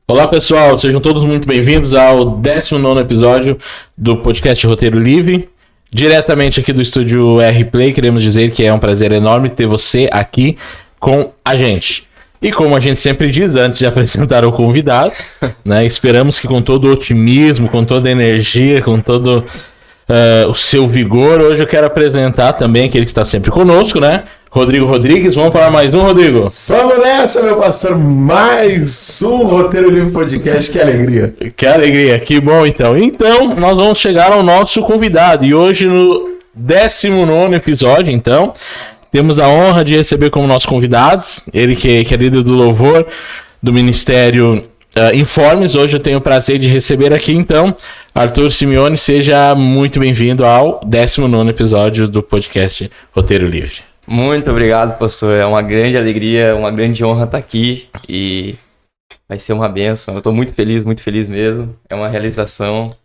Olá pessoal, sejam todos muito bem-vindos ao 19º episódio do podcast Roteiro Livre. Diretamente aqui do estúdio R-Play, queremos dizer que é um prazer enorme ter você aqui com a gente. E como a gente sempre diz, antes de apresentar o convidado, né, esperamos que com todo o otimismo, com toda a energia, com todo o seu vigor, hoje eu quero apresentar também aquele que está sempre conosco, né? Rodrigo Rodrigues, vamos para mais um, Rodrigo. Vamos nessa, meu pastor, mais um Roteiro Livre Podcast, que alegria. Que alegria, que bom então. Então, nós vamos chegar ao nosso convidado, e hoje no 19º episódio, então, temos a honra de receber como nossos convidados, ele que é líder do louvor do Ministério Informes. Hoje eu tenho o prazer de receber aqui, então, Arthur Simeone. Seja muito bem-vindo ao 19º episódio do podcast Roteiro Livre. Muito obrigado, pastor. É uma grande alegria, uma grande honra estar aqui e vai ser uma bênção. Eu estou muito feliz mesmo. É uma realização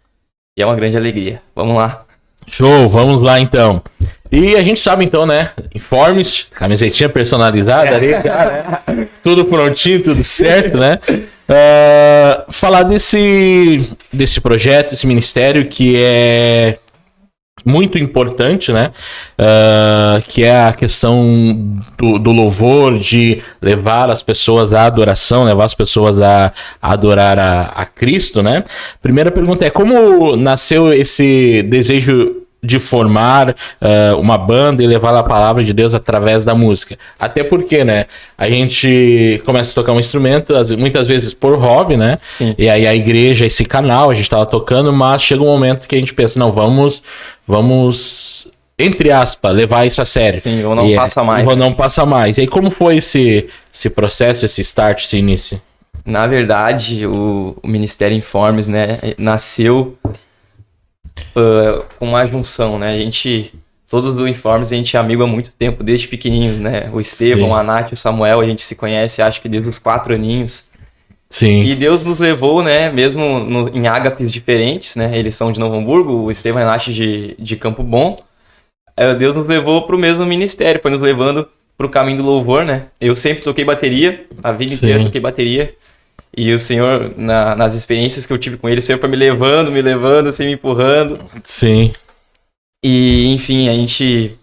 e é uma grande alegria. Vamos lá. Show, vamos lá então. E a gente sabe então, né? Informes, camisetinha personalizada ali, cara, né? Tudo prontinho, tudo certo, né? Falar desse projeto, esse ministério que é muito importante, né? Que é a questão do louvor, de levar as pessoas à adoração, levar as pessoas a adorar a Cristo, né? Primeira pergunta é: como nasceu esse desejo de formar uma banda e levar a palavra de Deus através da música? Até porque, né, a gente começa a tocar um instrumento, muitas vezes por hobby, né? Sim. E aí a igreja, esse canal, a gente tava tocando, mas chega um momento que a gente pensa, não, vamos, entre aspas, levar isso a sério. Sim, ou não passa mais. Ou não passa mais. E aí como foi esse processo, esse start, esse início? Na verdade, o Ministério Informes, né, nasceu com uma junção, né? Todos do Informes, a gente é amigo há muito tempo, desde pequenininhos, né? O Estevão, a Nath e o Samuel, a gente se conhece, acho que desde os 4 aninhos. Sim. E Deus nos levou, né? Mesmo em ágapes diferentes, né? Eles são de Novo Hamburgo, o Estevão e a Nath de Campo Bom. Deus nos levou para o mesmo ministério, foi nos levando para o caminho do louvor, né? Eu sempre toquei bateria, a vida inteira toquei bateria. E o Senhor, nas experiências que eu tive com Ele, o Senhor foi me levando, assim, me empurrando. Sim. E, enfim, a gente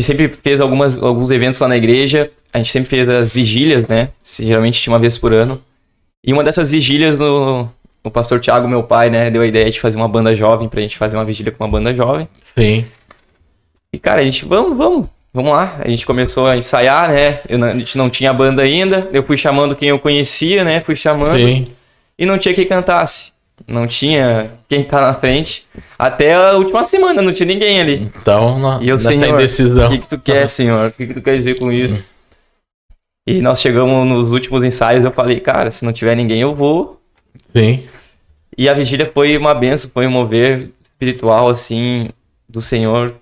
sempre fez alguns eventos lá na igreja. A gente sempre fez as vigílias, né? Geralmente tinha uma vez por ano. E uma dessas vigílias, o pastor Thiago, meu pai, né? Deu a ideia de fazer uma banda jovem, pra gente fazer uma vigília com uma banda jovem. Sim. E, cara, a gente, vamos lá. A gente começou a ensaiar, né? A gente não tinha banda ainda. Eu fui chamando quem eu conhecia, né? Fui chamando. Sim. E não tinha quem cantasse. Não tinha quem tá na frente. Até a última semana não tinha ninguém ali. Então, e eu, nessa Senhor, indecisão. o que tu quer, Senhor? O que tu quer dizer com isso? E nós chegamos nos últimos ensaios, eu falei, cara, se não tiver ninguém, eu vou. Sim. E a vigília foi uma benção, foi um mover espiritual, assim, do Senhor.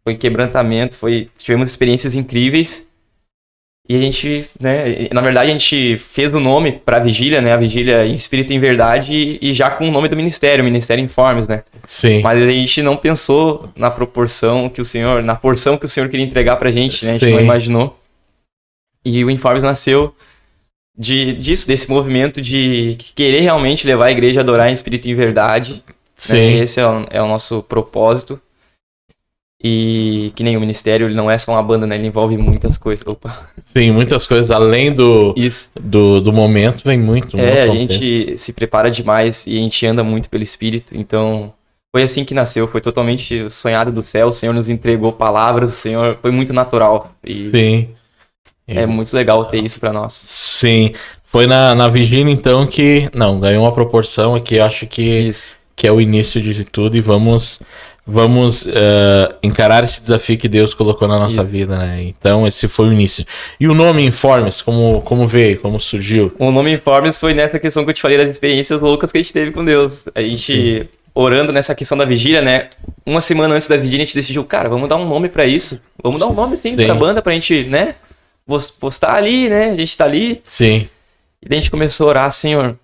Foi quebrantamento, tivemos experiências incríveis. E a gente, né, na verdade a gente fez o nome pra vigília, né, a vigília em Espírito e em Verdade, e já com o nome do ministério, o Ministério Informes, né. Sim. Mas a gente não pensou na porção que o Senhor queria entregar pra gente, né, a gente não imaginou. E o Informes nasceu desse movimento de querer realmente levar a igreja a adorar em Espírito e em Verdade. Sim. Né, esse é o nosso propósito. E que nem o ministério, ele não é só uma banda, né? Ele envolve muitas coisas. Opa. Sim, muitas coisas. Além do momento, vem muito. A gente se prepara demais e a gente anda muito pelo Espírito. Então, foi assim que nasceu. Foi totalmente sonhado do céu. O Senhor nos entregou palavras. O Senhor foi muito natural. E sim. É muito legal ter isso pra nós. Sim. Foi na vigília, então, que... Não, ganhou uma proporção aqui. Acho que é o início de tudo. E vamos encarar esse desafio que Deus colocou na nossa vida, né? Então, esse foi o início. E o nome Informes, como veio? Como surgiu? O nome Informes foi nessa questão que eu te falei das experiências loucas que a gente teve com Deus. A gente, orando nessa questão da vigília, né? Uma semana antes da vigília, a gente decidiu, cara, vamos dar um nome pra isso. Vamos dar um nome, sim, pra banda, pra gente, né? Postar ali, né? A gente tá ali. Sim. E daí a gente começou a orar, Senhor,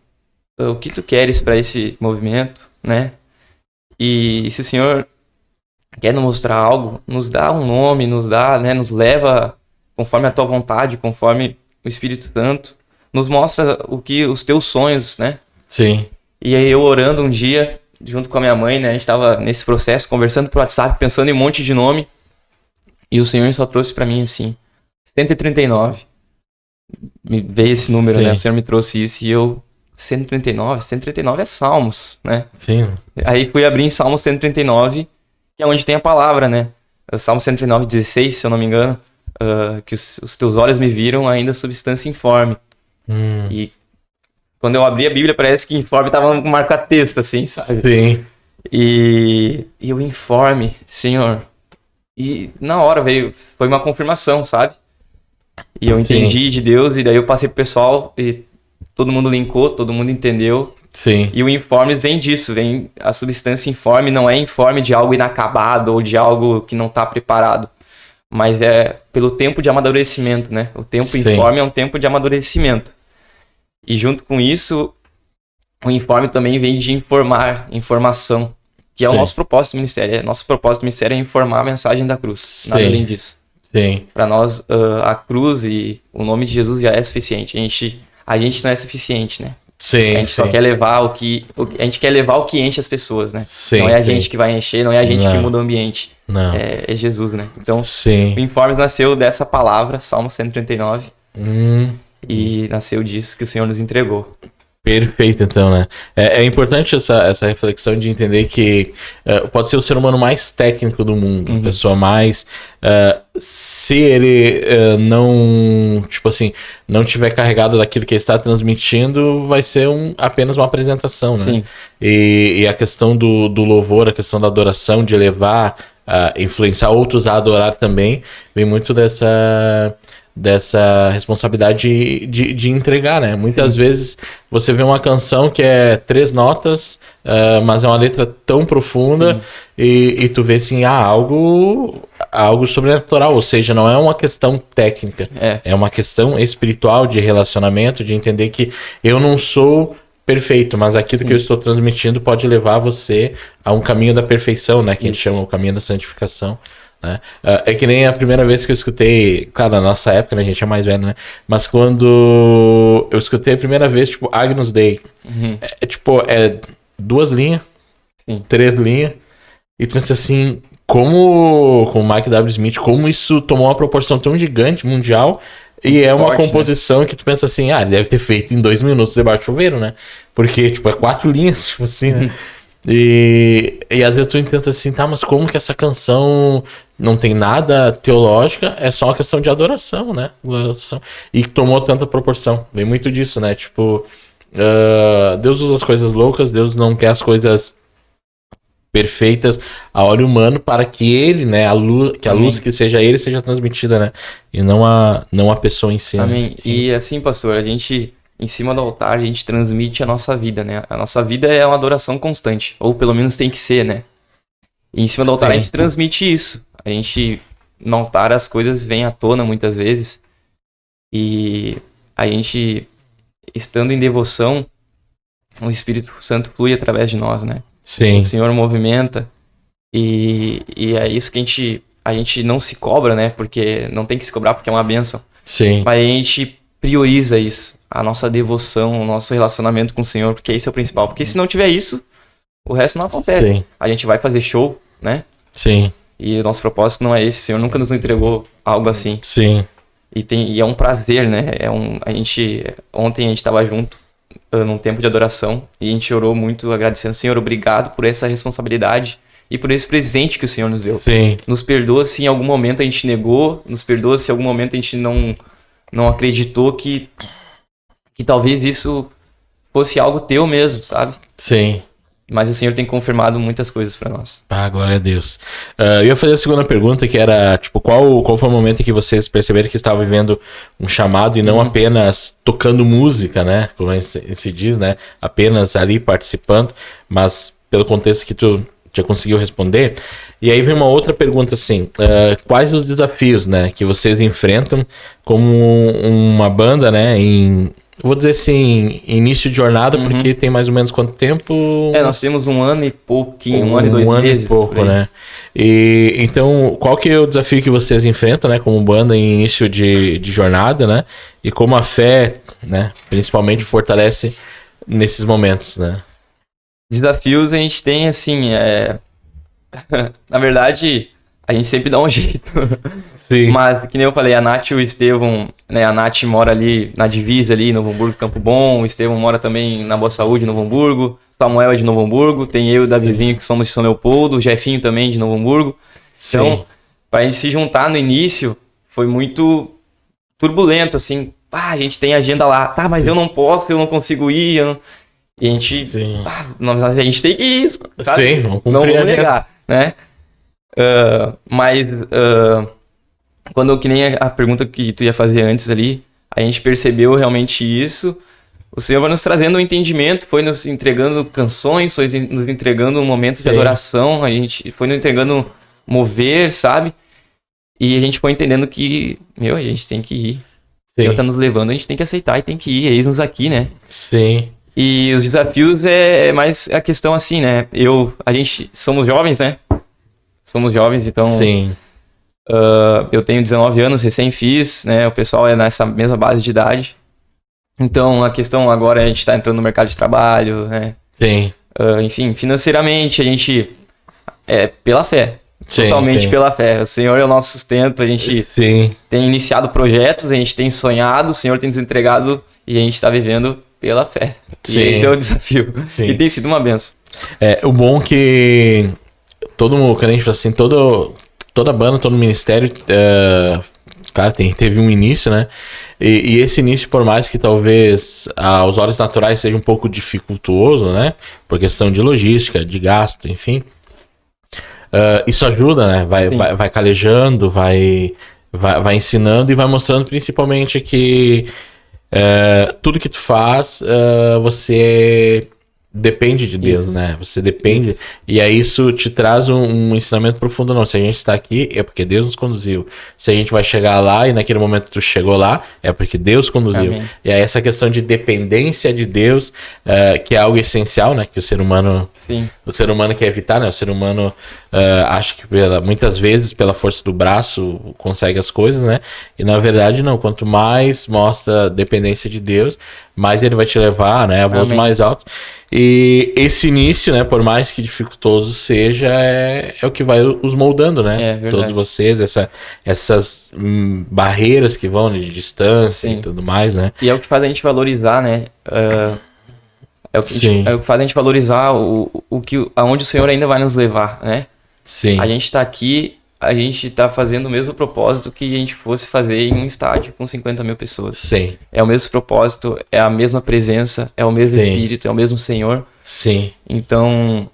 o que tu queres pra esse movimento, né? E se o Senhor quer nos mostrar algo, nos dá um nome, nos leva conforme a tua vontade, conforme o Espírito Santo, nos mostra os teus sonhos, né? Sim. E aí eu orando um dia, junto com a minha mãe, né? A gente tava nesse processo, conversando pro WhatsApp, pensando em um monte de nome. E o Senhor só trouxe pra mim assim, 139. Me veio esse número, Sim. né? O Senhor me trouxe isso e eu... 139 é Salmos, né? Sim. Aí fui abrir em Salmo 139, que é onde tem a palavra, né? Salmo 139, 16, se eu não me engano. Que os teus olhos me viram ainda substância informe. E quando eu abri a Bíblia, parece que informe tava com marca-texto, assim, sabe? Sim. E o informe, Senhor. E na hora foi uma confirmação, sabe? E eu entendi de Deus, e daí eu passei pro pessoal e todo mundo linkou, todo mundo entendeu. Sim. E o informe vem disso, a substância informe não é informe de algo inacabado ou de algo que não está preparado, mas é pelo tempo de amadurecimento, né? O tempo informe é um tempo de amadurecimento. E junto com isso, o informe também vem de informação, que é o nosso propósito do ministério. Nosso propósito do ministério é informar a mensagem da cruz, nada além disso. Sim. Para nós, a cruz e o nome de Jesus já é suficiente. A gente não é suficiente, né? Sim, a gente só quer levar a gente quer levar o que enche as pessoas, né? Sim, não é a gente que vai encher, não é a gente que muda o ambiente. Não. É Jesus, né? Então, o Informes nasceu dessa palavra, Salmo 139. E nasceu disso que o Senhor nos entregou. Perfeito, então, né? É importante essa reflexão de entender que pode ser o ser humano mais técnico do mundo, a pessoa mais... se ele não, tipo assim, não tiver carregado daquilo que ele está transmitindo, vai ser apenas uma apresentação, né? Sim. E a questão do louvor, a questão da adoração, de elevar, influenciar outros a adorar também, vem muito dessa responsabilidade de entregar, né? Muitas vezes você vê uma canção que é 3 notas, mas é uma letra tão profunda e tu vê assim, algo sobrenatural, ou seja, não é uma questão técnica, é uma questão espiritual, de relacionamento, de entender que eu não sou perfeito, mas aquilo que eu estou transmitindo pode levar você a um caminho da perfeição, né? Que a gente chama o caminho da santificação. Né? É que nem a primeira vez que eu escutei, claro, na nossa época, né, a gente é mais velho, né? Mas quando eu escutei a primeira vez, tipo, Agnus Dei, é 2 linhas, 3 linhas, e tu pensa assim, como o Mark W. Smith, como isso tomou uma proporção tão gigante, mundial, e é uma composição, né? Que tu pensa assim, ele deve ter feito em 2 minutos debaixo do chuveiro, né? Porque, tipo, é 4 linhas, tipo assim, né? E às vezes tu entende assim, mas como que essa canção não tem nada teológica, é só uma questão de adoração, né? E tomou tanta proporção. Vem muito disso, né? Tipo, Deus usa as coisas loucas, Deus não quer as coisas perfeitas a olho humano para que ele, né, a luz que seja ele seja transmitida, né? E não a pessoa em si. Amém. Né? E assim, pastor, a gente... Em cima do altar, a gente transmite a nossa vida, né? A nossa vida é uma adoração constante. Ou pelo menos tem que ser, né? E em cima do altar a gente transmite isso. A gente, no altar, as coisas vêm à tona muitas vezes. E a gente, estando em devoção, o Espírito Santo flui através de nós, né? Sim. O Senhor movimenta. E é isso que a gente não se cobra, né? Porque não tem que se cobrar porque é uma bênção. Sim. Mas a gente prioriza isso. A nossa devoção, o nosso relacionamento com o Senhor, porque isso é o principal. Porque se não tiver isso, o resto não acontece. Sim. A gente vai fazer show, né? Sim. E o nosso propósito não é esse. O Senhor nunca nos entregou algo assim. Sim. E é um prazer, né? Ontem a gente estava junto num tempo de adoração e a gente orou muito agradecendo. Senhor, obrigado por essa responsabilidade e por esse presente que o Senhor nos deu. Sim. Nos perdoa se em algum momento a gente negou, nos perdoa se em algum momento a gente não acreditou que talvez isso fosse algo teu mesmo, sabe? Sim. Mas o Senhor tem confirmado muitas coisas pra nós. Glória a Deus. Eu ia fazer a segunda pergunta, que era, tipo, qual foi o momento em que vocês perceberam que estavam vivendo um chamado e não apenas tocando música, né? Como se diz, né? Apenas ali participando, mas pelo contexto que tu já conseguiu responder. E aí vem uma outra pergunta assim, quais os desafios, né, que vocês enfrentam como uma banda, né, vou dizer assim, início de jornada, porque tem mais ou menos quanto tempo? Nós temos 1 ano e pouquinho, 1 ano e 2 meses. 1 ano e pouco, né? E então, qual que é o desafio que vocês enfrentam, né, como banda em início de jornada, né? e como a fé, né, principalmente fortalece nesses momentos, né? Desafios a gente tem, assim, na verdade, a gente sempre dá um jeito. Sim. Mas, que nem eu falei, a Nath e o Estevão, né, a Nath mora ali na divisa ali, Novo Hamburgo, Campo Bom, o Estevão mora também na Boa Saúde, Novo Hamburgo, Samuel é de Novo Hamburgo, tem eu e o Davizinho que somos de São Leopoldo, o Jefinho também de Novo Hamburgo. Então, pra gente se juntar no início, foi muito turbulento, assim, a gente tem agenda lá, mas eu não posso, eu não consigo ir, e a gente, a gente tem que ir, sabe? Sim, vamos não vamos negar, né? Quando, que nem a pergunta que tu ia fazer antes ali, a gente percebeu realmente isso, o Senhor vai nos trazendo um entendimento, foi nos entregando canções, foi nos entregando momentos de adoração, a gente foi nos entregando mover, sabe? E a gente foi entendendo que, a gente tem que ir. O Senhor tá nos levando, a gente tem que aceitar e tem que ir, eis-nos aqui, né? Sim. E os desafios é mais a questão assim, né? A gente somos jovens, né? Somos jovens, então... Sim. Eu tenho 19 anos, recém fiz, né? O pessoal é nessa mesma base de idade. Então, a questão agora é a gente tá entrando no mercado de trabalho, né? Sim. Enfim, financeiramente, a gente... pela fé. Sim, totalmente pela fé. O Senhor é o nosso sustento, a gente tem iniciado projetos, a gente tem sonhado, o Senhor tem nos entregado e a gente tá vivendo pela fé. Sim. E esse é o desafio. Sim. E tem sido uma benção. O bom que todo mundo, que a gente fala assim, toda banda, todo ministério, cara, teve um início, né? E esse início, por mais que talvez aos olhos naturais seja um pouco dificultuoso, né? Por questão de logística, de gasto, enfim. Isso ajuda, né? Vai calejando, vai ensinando e vai mostrando principalmente que tudo que tu faz, você depende de Deus, né? Você depende. E aí isso te traz um ensinamento profundo. Não, se a gente está aqui, é porque Deus nos conduziu. Se a gente vai chegar lá e naquele momento tu chegou lá, é porque Deus conduziu. Amém. E aí essa questão de dependência de Deus, que é algo essencial, né? Que o ser humano quer evitar, né? O ser humano acha que muitas vezes pela força do braço consegue as coisas, né? E na verdade não. Quanto mais mostra dependência de Deus, mais ele vai te levar, né? A voos mais altos. E esse início, né, por mais que dificultoso seja, é o que vai os moldando, né? Todos vocês, essas barreiras que vão de distância e tudo mais, né? E é o que faz a gente valorizar, né? É o que faz a gente valorizar aonde o Senhor ainda vai nos levar, né? Sim. A gente tá aqui, a gente tá fazendo o mesmo propósito que a gente fosse fazer em um estádio com 50 mil pessoas. Sim. É o mesmo propósito, é a mesma presença, é o mesmo Espírito, é o mesmo Senhor. Sim. Então,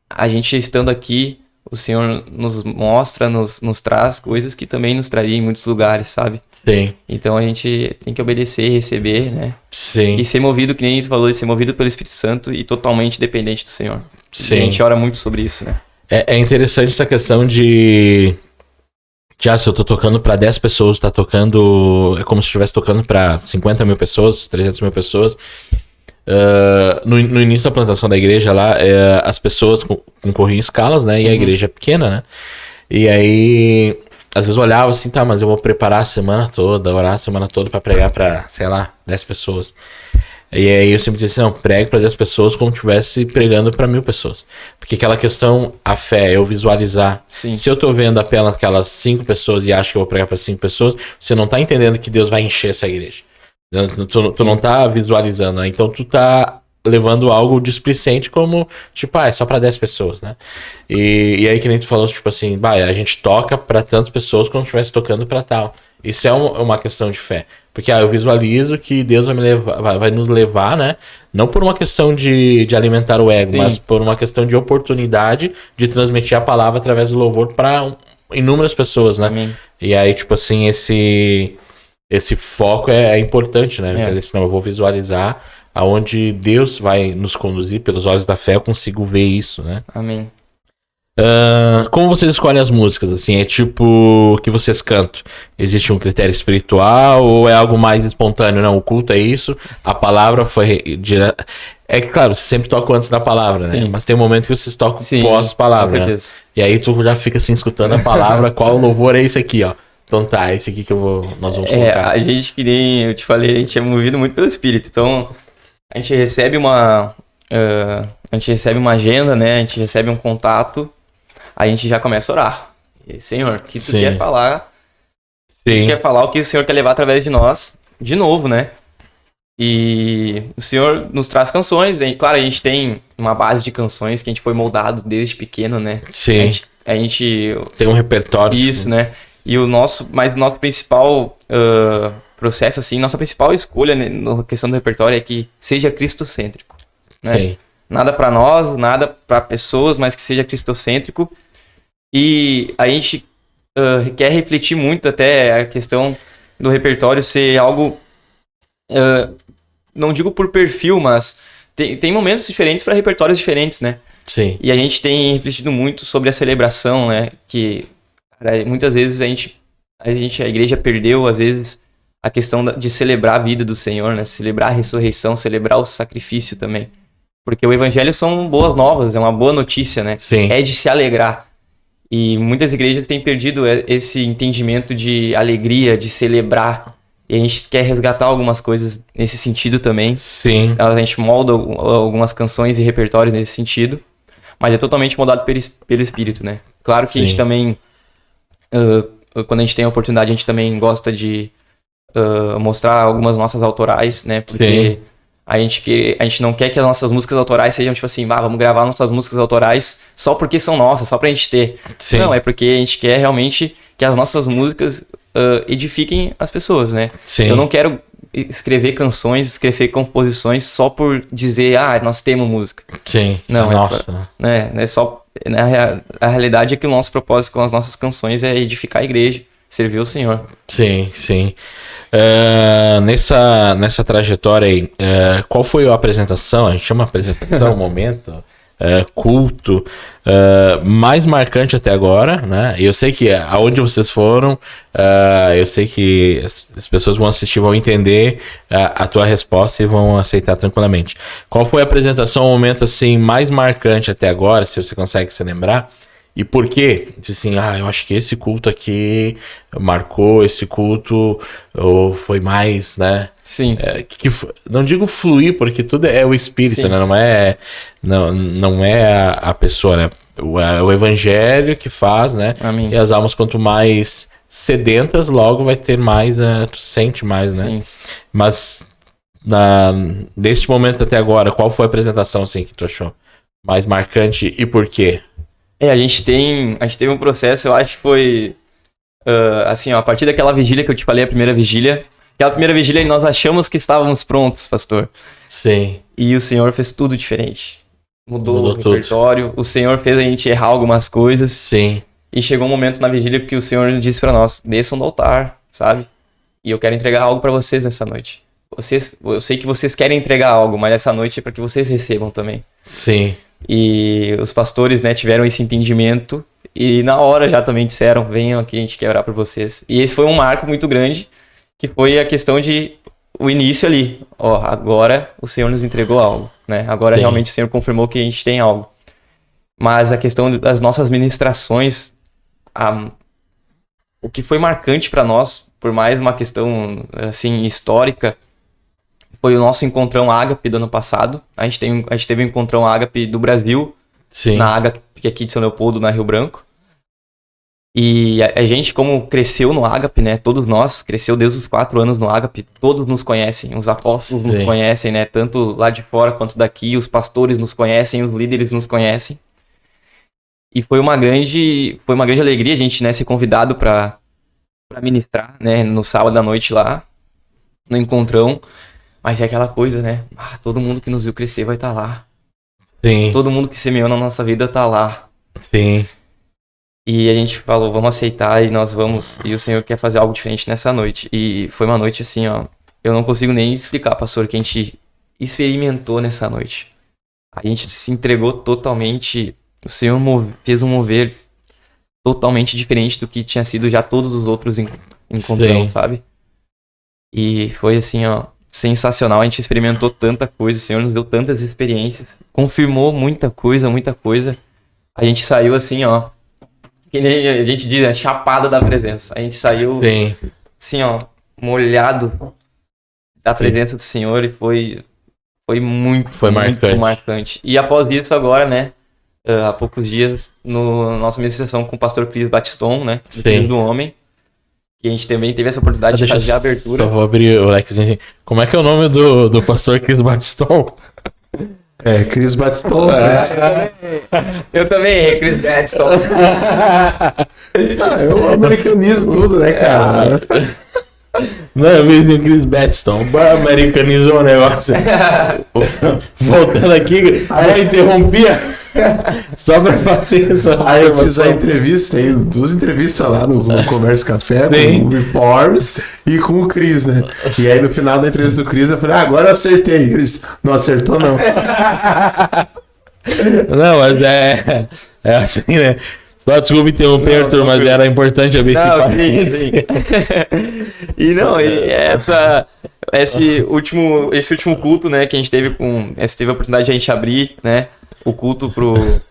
a gente estando aqui, o Senhor nos mostra, nos traz coisas que também nos traria em muitos lugares, sabe? Sim. Então a gente tem que obedecer, receber, né? Sim. E ser movido, que nem tu falou, ser movido pelo Espírito Santo e totalmente dependente do Senhor. Sim. E a gente ora muito sobre isso, né? É interessante essa questão de se eu tô tocando pra 10 pessoas, tá tocando... É como se eu estivesse tocando pra 50 mil pessoas, 300 mil pessoas. No início da plantação da igreja lá, as pessoas concorriam em escalas, né? E a igreja é pequena, né? E aí, às vezes eu olhava assim, tá, mas eu vou preparar a semana toda, orar a semana toda pra pregar pra, sei lá, 10 pessoas. E aí eu sempre dizia assim, não, pregue para 10 pessoas como se estivesse pregando para 1000 pessoas. Porque aquela questão, a fé, eu visualizar. Sim. Se eu tô vendo apenas aquelas 5 pessoas e acho que eu vou pregar para 5 pessoas, você não tá entendendo que Deus vai encher essa igreja. Tu não tá visualizando, né? Então tu tá levando algo displicente como, tipo, é só para 10 pessoas, né? E aí que nem tu falou, tipo assim, a gente toca para tantas pessoas como se estivesse tocando para tal. Isso é uma questão de fé. Porque eu visualizo que Deus vai nos levar, né? Não por uma questão de alimentar o ego, mas por uma questão de oportunidade de transmitir a palavra através do louvor para inúmeras pessoas, né? Amém. E aí, tipo assim, esse foco é importante, né? Porque senão eu vou visualizar aonde Deus vai nos conduzir pelos olhos da fé, eu consigo ver isso, né? Amém. Como vocês escolhem as músicas? Assim, é tipo que vocês cantam? Existe um critério espiritual ou é algo mais espontâneo? Não, o culto é isso, a palavra foi direta. É que, claro, vocês sempre tocam antes da palavra, né? Mas tem um momento que vocês tocam pós-palavra, né? E aí tu já fica assim, escutando a palavra, qual louvor é esse aqui, ó? Então tá, esse aqui que nós vamos É, colocar. a gente, que nem eu te falei, a gente é movido muito pelo Espírito. Então, a gente recebe uma agenda, né? A gente recebe um contato, a gente já começa a orar. E, Senhor, o que tu Sim. quer falar? Sim. Quer falar o que o Senhor quer levar através de nós, de novo, né? E o Senhor nos traz canções, e, claro, a gente tem uma base de canções que a gente foi moldado desde pequeno, né? Sim. A gente Tem um repertório. isso, né? E o nosso principal processo, assim, nossa principal escolha, né, na questão do repertório é que seja cristocêntrico, né? Sim. Nada pra nós, nada pra pessoas, mas que seja cristocêntrico. E a gente quer refletir muito até a questão do repertório ser algo, não digo por perfil, mas tem momentos diferentes para repertórios diferentes, né? Sim. E a gente tem refletido muito sobre a celebração, né? Que cara, muitas vezes a igreja perdeu, às vezes, a questão de celebrar a vida do Senhor, né? Celebrar a ressurreição, celebrar o sacrifício também. Porque o evangelho são boas novas, é uma boa notícia, né? Sim. É de se alegrar. E muitas igrejas têm perdido esse entendimento de alegria, de celebrar. E a gente quer resgatar algumas coisas nesse sentido também. Sim. A gente molda algumas canções e repertórios nesse sentido. Mas é totalmente moldado pelo Espírito, né? Claro que Sim. a gente também, quando a gente tem a oportunidade, a gente também gosta de mostrar algumas nossas autorais, né? Porque a gente não quer que as nossas músicas autorais sejam tipo assim, vamos gravar nossas músicas autorais só porque são nossas, só pra gente ter. Sim. Não, é porque a gente quer realmente que as nossas músicas edifiquem as pessoas, né? Sim. Eu não quero escrever canções, escrever composições só por dizer, nós temos música. Sim. Não, Nossa. É só. A realidade é que o nosso propósito com as nossas canções é edificar a igreja, servir o Senhor. Sim, sim. Nessa trajetória aí, qual foi a apresentação? A gente chama apresentação, momento, culto, mais marcante até agora, né? E eu sei que aonde vocês foram, eu sei que as pessoas vão assistir, vão entender a tua resposta e vão aceitar tranquilamente. Qual foi a apresentação, o momento assim mais marcante até agora, se você consegue se lembrar? E por quê? Assim, eu acho que esse culto aqui marcou, esse culto ou foi mais, né? Sim. Não digo fluir, porque tudo é o espírito, Sim. né? Não é a pessoa, né? O evangelho que faz, né? Amém. E as almas, quanto mais sedentas, logo vai ter mais, tu sente mais, né? Sim. Mas neste momento até agora, qual foi a apresentação assim, que tu achou mais marcante e por quê? A gente teve um processo, eu acho que foi assim, a partir daquela vigília que eu te falei, a primeira vigília. Aquela primeira vigília nós achamos que estávamos prontos, pastor. Sim. E o Senhor fez tudo diferente. Mudou o tudo. repertório, o Senhor fez a gente errar algumas coisas. Sim. E chegou um momento na vigília que o Senhor disse pra nós, desçam do altar, sabe? E eu quero entregar algo pra vocês nessa noite. Eu sei que vocês querem entregar algo, mas essa noite é pra que vocês recebam também. Sim. E os pastores, né, tiveram esse entendimento e na hora já também disseram, venham aqui, a gente quer orar por vocês. E esse foi um marco muito grande, que foi a questão de o início ali. Agora o Senhor nos entregou algo, né? Agora Sim. realmente o Senhor confirmou que a gente tem algo. Mas a questão das nossas ministrações, o que foi marcante para nós, por mais uma questão assim histórica, foi o nosso encontrão Ágape do ano passado. A gente teve um encontrão Ágape do Brasil, Sim. na Ágape aqui de São Leopoldo, na Rio Branco. E a gente, como cresceu no Ágape, né? Todos nós, cresceu desde os 4 anos no Ágape, todos nos conhecem, os apóstolos nos conhecem, né? Tanto lá de fora quanto daqui, os pastores nos conhecem, os líderes nos conhecem. E foi uma grande alegria a gente, né, ser convidado para ministrar, né, no sábado à noite lá, no encontrão. Mas é aquela coisa, né? Todo mundo que nos viu crescer vai estar lá. Sim. Todo mundo que semeou na nossa vida tá lá. Sim. E a gente falou, vamos aceitar e nós vamos. E o Senhor quer fazer algo diferente nessa noite. E foi uma noite assim, eu não consigo nem explicar, pastor, que a gente experimentou nessa noite. A gente se entregou totalmente. O Senhor fez um mover totalmente diferente do que tinha sido já todos os outros encontrão, sabe? E foi assim, sensacional. A gente experimentou tanta coisa, o Senhor nos deu tantas experiências, confirmou muita coisa. A gente saiu assim, que nem a gente diz, né? Chapada da presença. A gente saiu, Sim. assim, ó, molhado da presença do Senhor e foi muito marcante. E após isso agora, né, há poucos dias, na nossa ministração com o pastor Cris Batiston, né, do Filho do Homem, que a gente também teve essa oportunidade de fazer a abertura. Eu vou abrir o lequezinho. Como é que é o nome do pastor Cris Batiston? Cris Batiston. Eu também errei, Cris Batiston. Eu americanizo tudo, né, cara? Não, eu vi o Chris Batiston, americanizou o negócio. Voltando aqui, aí eu interrompia só pra fazer essa. Aí eu fiz a entrevista, tem 2 entrevistas lá no Conversa Café, Sim. com o Reforms e com o Cris, né? E aí no final da entrevista do Cris eu falei, agora eu acertei. Cris, não acertou não. Não, mas é assim, né? Só desculpa interromper, Arthur, mas era importante abrir esse E esse último culto, né, que a gente teve teve a oportunidade de a gente abrir, né, o culto pro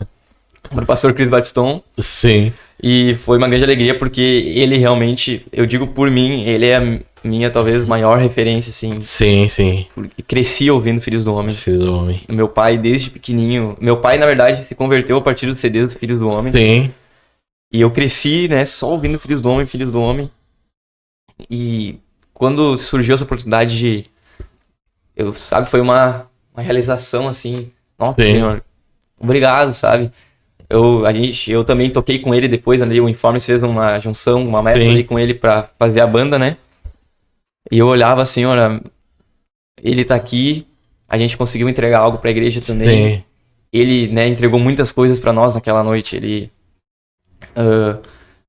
pastor Cris Batiston. Sim. E foi uma grande alegria porque ele realmente, eu digo por mim, ele é a minha talvez maior referência, assim. Sim. Cresci ouvindo Filhos do Homem. Filhos do Homem. Meu pai, desde pequenininho, na verdade, se converteu a partir dos CDs dos Filhos do Homem. Sim. E eu cresci, né, só ouvindo Filhos do Homem. E quando surgiu essa oportunidade foi uma realização, assim, nossa, Sim. Senhor, obrigado, sabe? Eu também toquei com ele depois, ali, o Informes fez uma junção, uma mescla ali com ele pra fazer a banda, né? E eu olhava assim, olha, ele tá aqui, a gente conseguiu entregar algo pra igreja também. Sim. Ele, né, entregou muitas coisas pra nós naquela noite, ele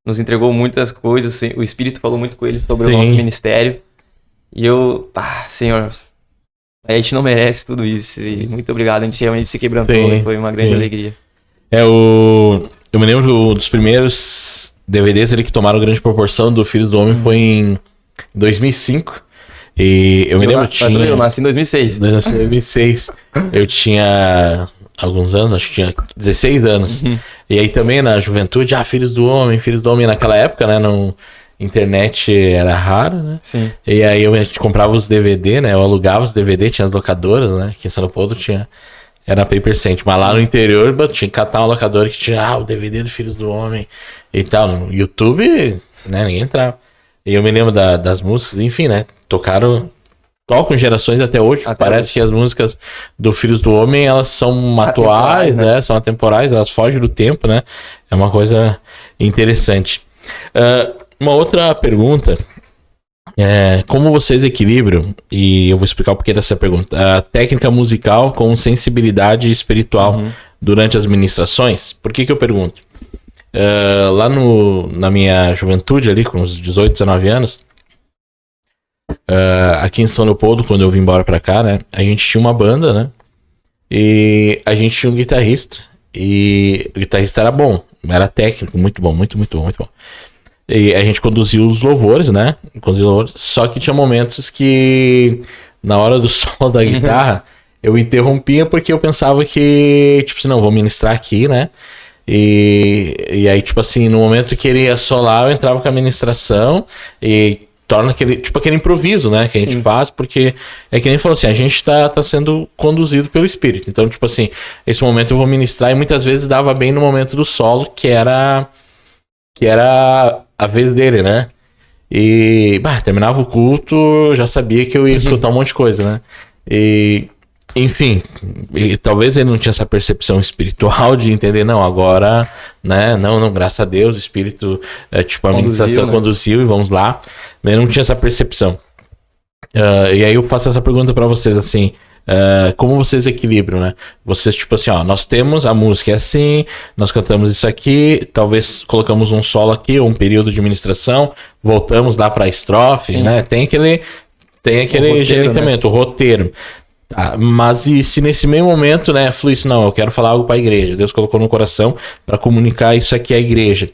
nos entregou muitas coisas, o Espírito falou muito com ele sobre o nosso ministério. E eu, Senhor, a gente não merece tudo isso. E muito obrigado, a gente realmente se quebrantou, foi uma grande alegria. Eu me lembro dos primeiros DVDs ali que tomaram grande proporção do Filho do Homem foi em 2005. E eu me lembro Eu nasci em 2006. 2006. Eu tinha alguns anos, acho que tinha 16 anos. E aí também na juventude, Filhos do Homem. Naquela época, né, internet era rara, né? Sim. E aí a gente comprava os DVD, né? Eu alugava os DVD, tinha as locadoras, né? Aqui em São Paulo era Paper Cent. Mas lá no interior tinha que catar uma locadora que tinha o DVD do Filhos do Homem e tal. No YouTube, né, ninguém entrava. E eu me lembro das músicas, enfim, né? Tocam gerações até hoje. Parece que as músicas do Filhos do Homem, elas são atuais, né? São atemporais, elas fogem do tempo, né? É uma coisa interessante. Uma outra pergunta é como vocês equilibram, e eu vou explicar o porquê dessa pergunta, a técnica musical com sensibilidade espiritual durante as ministrações? Por que eu pergunto? Lá na minha juventude, ali com uns 18, 19 anos, aqui em São Leopoldo, quando eu vim embora pra cá, né, a gente tinha uma banda, né, e a gente tinha um guitarrista, e o guitarrista era bom, era técnico, muito bom. E a gente conduziu os louvores, né, só que tinha momentos que, na hora do solo da guitarra, eu interrompia porque eu pensava que, tipo assim, não, vou ministrar aqui, né, e aí, tipo assim, no momento que ele ia solar, eu entrava com a ministração e torna aquele improviso, né, que a gente faz, porque é que nem falou assim, a gente tá sendo conduzido pelo Espírito. Então, tipo assim, esse momento eu vou ministrar e muitas vezes dava bem no momento do solo, que era a vez dele, né? E, terminava o culto, já sabia que eu ia escutar um monte de coisa, né? E, enfim, talvez ele não tinha essa percepção espiritual de entender, não, agora, né, não, graças a Deus, o Espírito, a ministração conduziu e vamos lá. Ele não tinha essa percepção. E aí eu faço essa pergunta pra vocês, assim, como vocês equilibram, né? Vocês, tipo assim, nós temos a música é assim, nós cantamos isso aqui, talvez colocamos um solo aqui, ou um período de ministração, voltamos lá pra estrofe, né? Tem aquele roteiro, gerenciamento, né? O roteiro. Mas e se nesse meio momento, né, flui isso, não, eu quero falar algo para a igreja, Deus colocou no coração para comunicar isso aqui à igreja,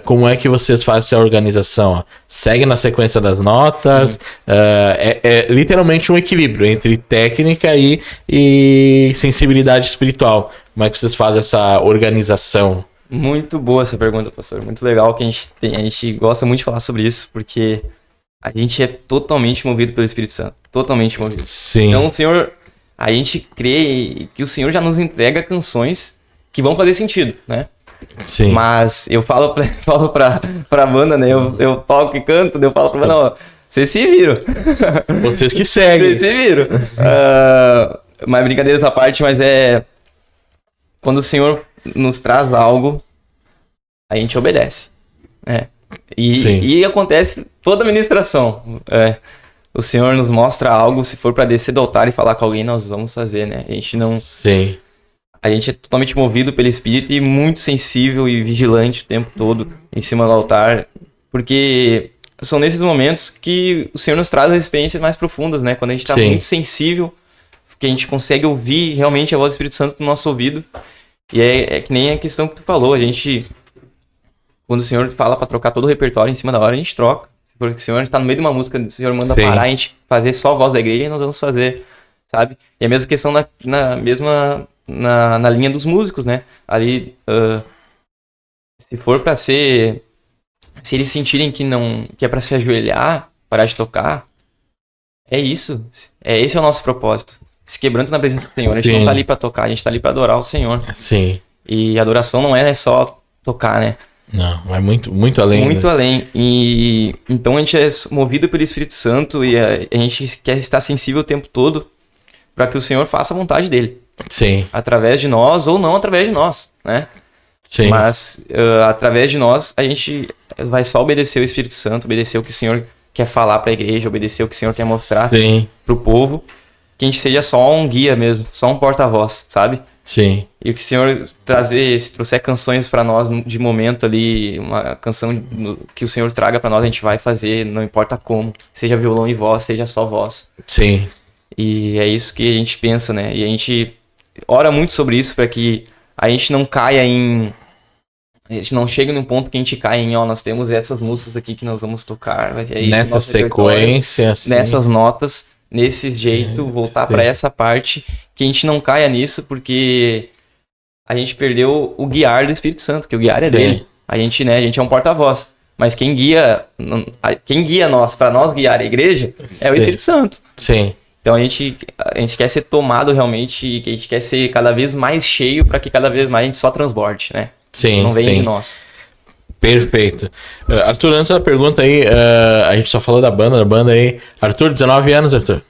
como é que vocês fazem essa organização? Segue na sequência das notas, é literalmente um equilíbrio entre técnica e sensibilidade espiritual. Como é que vocês fazem essa organização Muito boa essa pergunta, pastor. Muito legal que a gente gosta muito de falar sobre isso, porque a gente é totalmente movido pelo Espírito Santo. Totalmente movido. Sim. Então, o Senhor, a gente crê que o Senhor já nos entrega canções que vão fazer sentido, né? Sim. Mas eu falo pra banda, né? Eu toco e canto, eu falo pra banda, ó, vocês se viram. Vocês que seguem. Vocês se viram. Mas brincadeiras à parte, mas quando o Senhor nos traz algo, a gente obedece, né? E acontece toda a ministração. O Senhor nos mostra algo, se for pra descer do altar e falar com alguém, nós vamos fazer, né? A gente não... Sim. A gente é totalmente movido pelo Espírito e muito sensível e vigilante o tempo todo em cima do altar, porque são nesses momentos que o Senhor nos traz as experiências mais profundas, né? Quando a gente tá Sim. muito sensível, que a gente consegue ouvir realmente a voz do Espírito Santo no nosso ouvido. E é que nem a questão que tu falou, a gente... Quando o Senhor fala pra trocar todo o repertório em cima da hora, a gente troca. Se for que o Senhor tá no meio de uma música, o Senhor manda Sim. parar, a gente fazer só a voz da igreja, nós vamos fazer, sabe? E a mesma questão na linha dos músicos, né? Ali, se for pra ser... Se eles sentirem que é pra se ajoelhar, parar de tocar, é isso. Esse é o nosso propósito. Se quebrando na presença do Senhor. A gente Sim. não tá ali pra tocar, a gente tá ali pra adorar o Senhor. Sim. E adoração não é só tocar, né? Não, vai muito além. Muito né? além. E então a gente é movido pelo Espírito Santo e a gente quer estar sensível o tempo todo para que o Senhor faça a vontade dele. Sim. Através de nós ou não através de nós, né? Sim. Mas através de nós a gente vai só obedecer o Espírito Santo, obedecer o que o Senhor quer falar para a igreja, obedecer o que o Senhor quer mostrar Sim. pro povo. Que a gente seja só um guia mesmo, só um porta-voz, sabe? Sim. E o que o Senhor se trouxer canções pra nós de momento ali, uma canção que o Senhor traga pra nós, a gente vai fazer, não importa como. Seja violão e voz, seja só voz. Sim. E é isso que a gente pensa, né? E a gente ora muito sobre isso pra que a gente não caia a gente não chegue num ponto que a gente caia em, nós temos essas músicas aqui que nós vamos tocar. É isso, Nessa nosso repertório, sequência, assim. nessas notas, nesse jeito, voltar sim. pra essa parte, que a gente não caia nisso, porque a gente perdeu o guiar do Espírito Santo, que o guiar é dele. A gente é um porta-voz. Mas quem guia nós, pra nós guiar a igreja, é o Espírito Santo. Sim. Então a gente quer ser tomado realmente, a gente quer ser cada vez mais cheio para que cada vez mais a gente só transborde, né? Sim. Não venha sim. de nós. Perfeito. Arthur, antes da pergunta aí, a gente só falou da banda aí. Arthur, 19 anos, Arthur.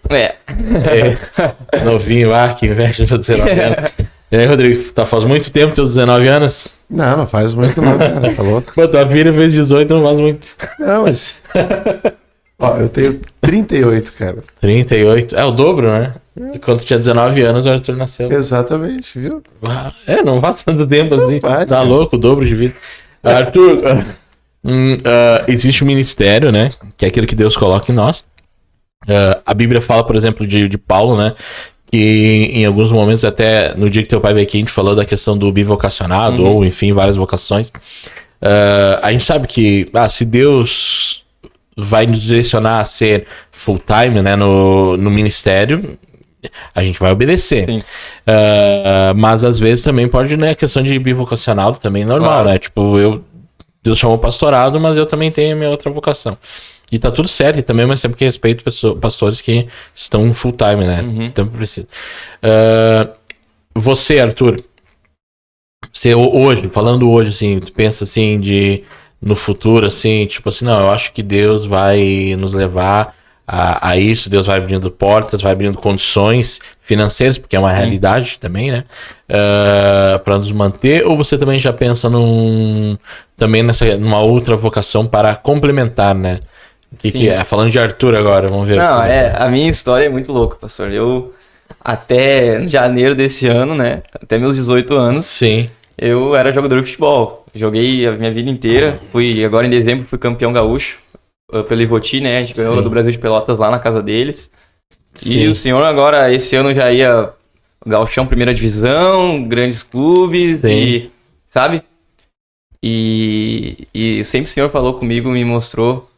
Novinho lá, que inveja de 19 anos. E aí, Rodrigo, faz muito tempo teus 19 anos? Não faz muito não, cara, tá louco? Pô, tua filha fez 18, não faz muito. Não, mas... Ó, eu tenho 38, cara. 38, é o dobro, né? E quando tinha 19 anos, o Arthur nasceu. Exatamente, viu? Não faz tanto tempo assim. Faz, Tá cara. louco, o dobro de vida. Arthur, existe um ministério, né? Que é aquilo que Deus coloca em nós. A Bíblia fala, por exemplo, de Paulo, né? Que em alguns momentos, até no dia que teu pai veio aqui, a gente falou da questão do bivocacionado, ou enfim, várias vocações. A gente sabe que se Deus vai nos direcionar a ser full time, né, no ministério, a gente vai obedecer. Sim. Mas às vezes também pode, né, questão de bivocacionado também normal, Claro. né? Tipo, Deus chamou pastorado, mas eu também tenho a minha outra vocação. E tá tudo certo, e também ao mesmo tempo que respeito pastores que estão full time, né? Então precisa. Você, Arthur, falando hoje, assim, tu pensa assim no futuro, assim, tipo assim, não, eu acho que Deus vai nos levar a isso, Deus vai abrindo portas, vai abrindo condições financeiras, porque é uma realidade também, né? Para nos manter, ou você também já pensa numa outra vocação para complementar, né? Que é? Falando de Arthur agora, vamos ver. Não, a minha história é muito louca, pastor. Eu, até janeiro desse ano, né? Até meus 18 anos, Sim. eu era jogador de futebol. Joguei a minha vida inteira. Agora em dezembro, fui campeão gaúcho pelo Ivoti, né? A gente ganhou do Brasil de Pelotas lá na casa deles. Sim. E o senhor agora, esse ano já ia Gauchão, primeira divisão, grandes clubes, Sim. sabe? E sempre o senhor falou comigo, me mostrou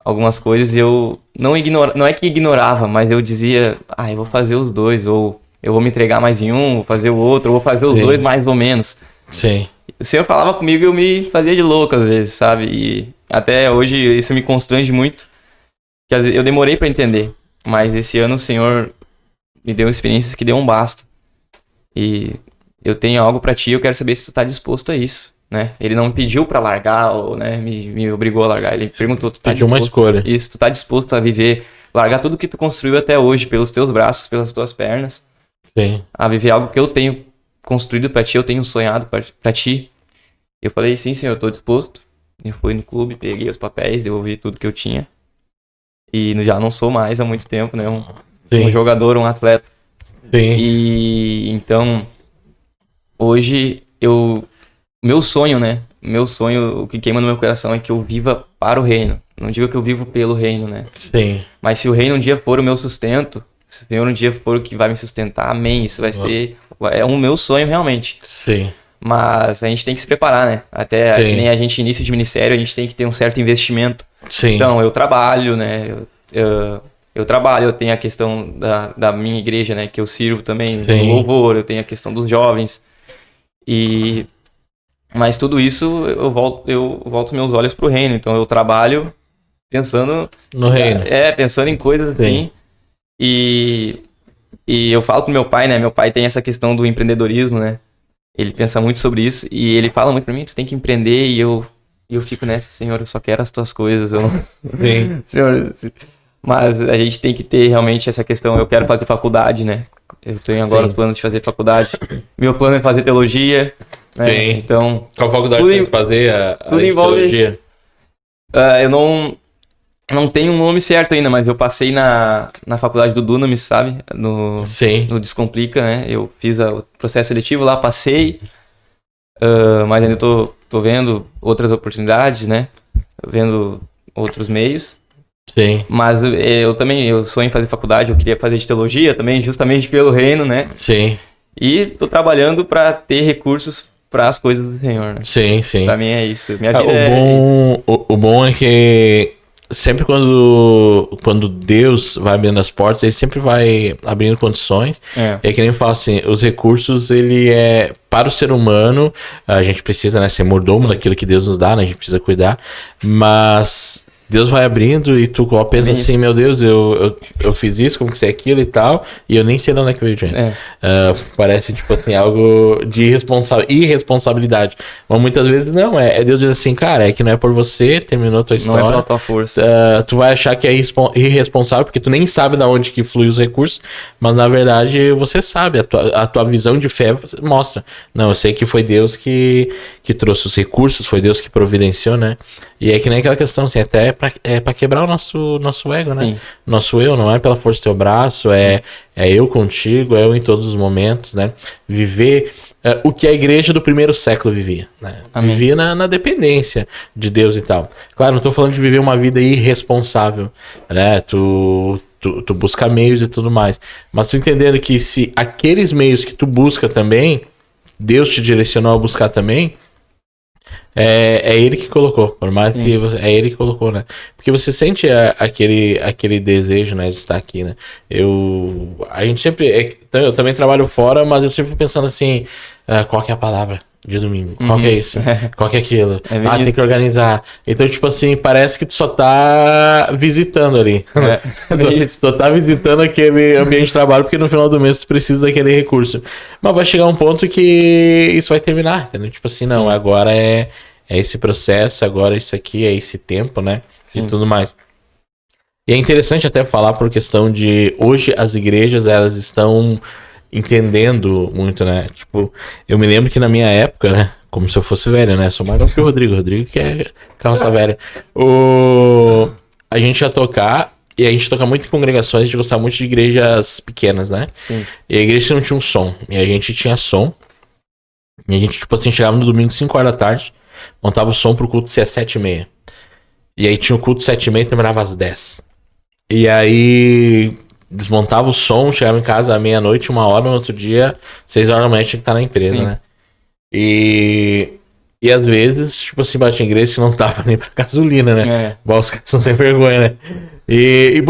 algumas coisas e eu não é que ignorava, mas eu dizia, eu vou fazer os dois, ou eu vou me entregar mais em um, vou fazer o outro, ou vou fazer os Sim. dois mais ou menos. Sim. O Senhor falava comigo e eu me fazia de louco às vezes, sabe? E até hoje isso me constrange muito, que às vezes eu demorei pra entender. Mas esse ano o Senhor me deu experiências que deu um basta. E eu tenho algo pra ti, eu quero saber se tu tá disposto a isso, né? Ele não me pediu pra largar, ou né, me obrigou a largar. Ele perguntou, tu tá Pediu disposto... uma escolha. Isso, tu tá disposto a viver, largar tudo que tu construiu até hoje, pelos teus braços, pelas tuas pernas, Sim. a viver algo que eu tenho construído pra ti, eu tenho sonhado pra ti. Eu falei, sim, senhor, eu tô disposto. Eu fui no clube, peguei os papéis, devolvi tudo que eu tinha. E já não sou mais há muito tempo, né? Um jogador, um atleta. Sim. E então, hoje, meu sonho, né? Meu sonho, o que queima no meu coração é que eu viva para o reino. Não digo que eu vivo pelo reino, né? Sim. Mas se o reino um dia for o meu sustento, se o Senhor um dia for o que vai me sustentar, amém. Isso vai ser... É um meu sonho, realmente. Sim. Mas a gente tem que se preparar, né? Até Sim. que nem a gente início de ministério, a gente tem que ter um certo investimento. Sim. Então, eu trabalho, né? Eu trabalho, eu tenho a questão da minha igreja, né? Que eu sirvo também Sim. no louvor, eu tenho a questão dos jovens. Mas tudo isso, eu volto os meus olhos pro reino. Então, eu trabalho pensando... No reino. Pensando em coisas Sim. assim. E eu falo pro meu pai, né? Meu pai tem essa questão do empreendedorismo, né? Ele pensa muito sobre isso e ele fala muito pra mim, tu tem que empreender, e eu fico nessa, Senhor, eu só quero as tuas coisas, eu não... Sim. Senhor, mas a gente tem que ter realmente essa questão, eu quero fazer faculdade, né? Eu tenho agora Sim. o plano de fazer faculdade, meu plano é fazer teologia, né? Sim. Então... Qual faculdade tudo você vai fazer tudo envolve... teologia? Eu não tenho um nome certo ainda, mas eu passei na faculdade do Dunamis, sabe? Sim. No Descomplica, né? Eu fiz o processo seletivo lá, passei, mas ainda tô vendo outras oportunidades, né? Vendo outros meios. Sim. Mas eu sonho em fazer faculdade, eu queria fazer de teologia também, justamente pelo reino, né? Sim. E tô trabalhando para ter recursos para as coisas do Senhor, né? Sim, sim. Pra mim é isso. Minha vida O bom é que sempre quando Deus vai abrindo as portas, ele sempre vai abrindo condições. E é que nem fala assim, os recursos, ele é para o ser humano, a gente precisa, né, ser mordomo daquilo que Deus nos dá, né, a gente precisa cuidar, mas Deus vai abrindo e tu pensa assim, meu Deus, eu fiz isso, como que é aquilo e tal, e eu nem sei de onde é que veio o dinheiro. Parece, tipo assim, algo de irresponsabilidade. Mas muitas vezes não, Deus diz assim, cara, é que não é por você, terminou a tua história. Não é pela tua força. Tu vai achar que é irresponsável, porque tu nem sabe de onde que flui os recursos, mas na verdade você sabe, a tua visão de fé mostra. Não, eu sei que foi Deus que trouxe os recursos, foi Deus que providenciou, né? E é que nem aquela questão, assim, até pra quebrar o nosso ego, né? Nosso eu, não é pela força do teu braço, é eu contigo, é eu em todos os momentos, né? Viver o que a igreja do primeiro século vivia, né? Amém. Vivia na dependência de Deus e tal. Claro, não tô falando de viver uma vida irresponsável, né? Tu busca meios e tudo mais. Mas tu entendendo que se aqueles meios que tu busca também, Deus te direcionou a buscar também, é ele que colocou, por mais que é ele que colocou, né? Porque você sente aquele desejo, né, de estar aqui, né? A gente sempre, eu também trabalho fora, mas eu sempre fico pensando assim, qual que é a palavra de domingo? Qual que é isso? Qual que é aquilo? Tem que organizar. Então, tipo assim, parece que tu só tá visitando ali. Tu tá visitando aquele ambiente de trabalho, porque no final do mês tu precisa daquele recurso. Mas vai chegar um ponto que isso vai terminar, entendeu? Tipo assim, não, agora é esse processo, agora isso aqui, é esse tempo, né? E tudo mais. E é interessante até falar por questão de hoje as igrejas, elas estão entendendo muito, né? Tipo, eu me lembro que na minha época, né? Como se eu fosse velho, né? Sou mais que o Rodrigo que é carroça velha. A gente ia tocar, e a gente toca muito em congregações, a gente gostava muito de igrejas pequenas, né? Sim. E a igreja não tinha um som, e a gente tinha som. E a gente, tipo assim, chegava no domingo 5 horas da tarde, montava o som pro culto ser às 7h30. E aí tinha o culto 7h30 e terminava às 10. E aí desmontava o som, chegava em casa à meia-noite, 1h, no outro dia, 6 horas da manhã tinha que estar na empresa, né? E às vezes, tipo assim, batia em igreja que não tava nem pra gasolina, né? Os caras são sem vergonha, né? E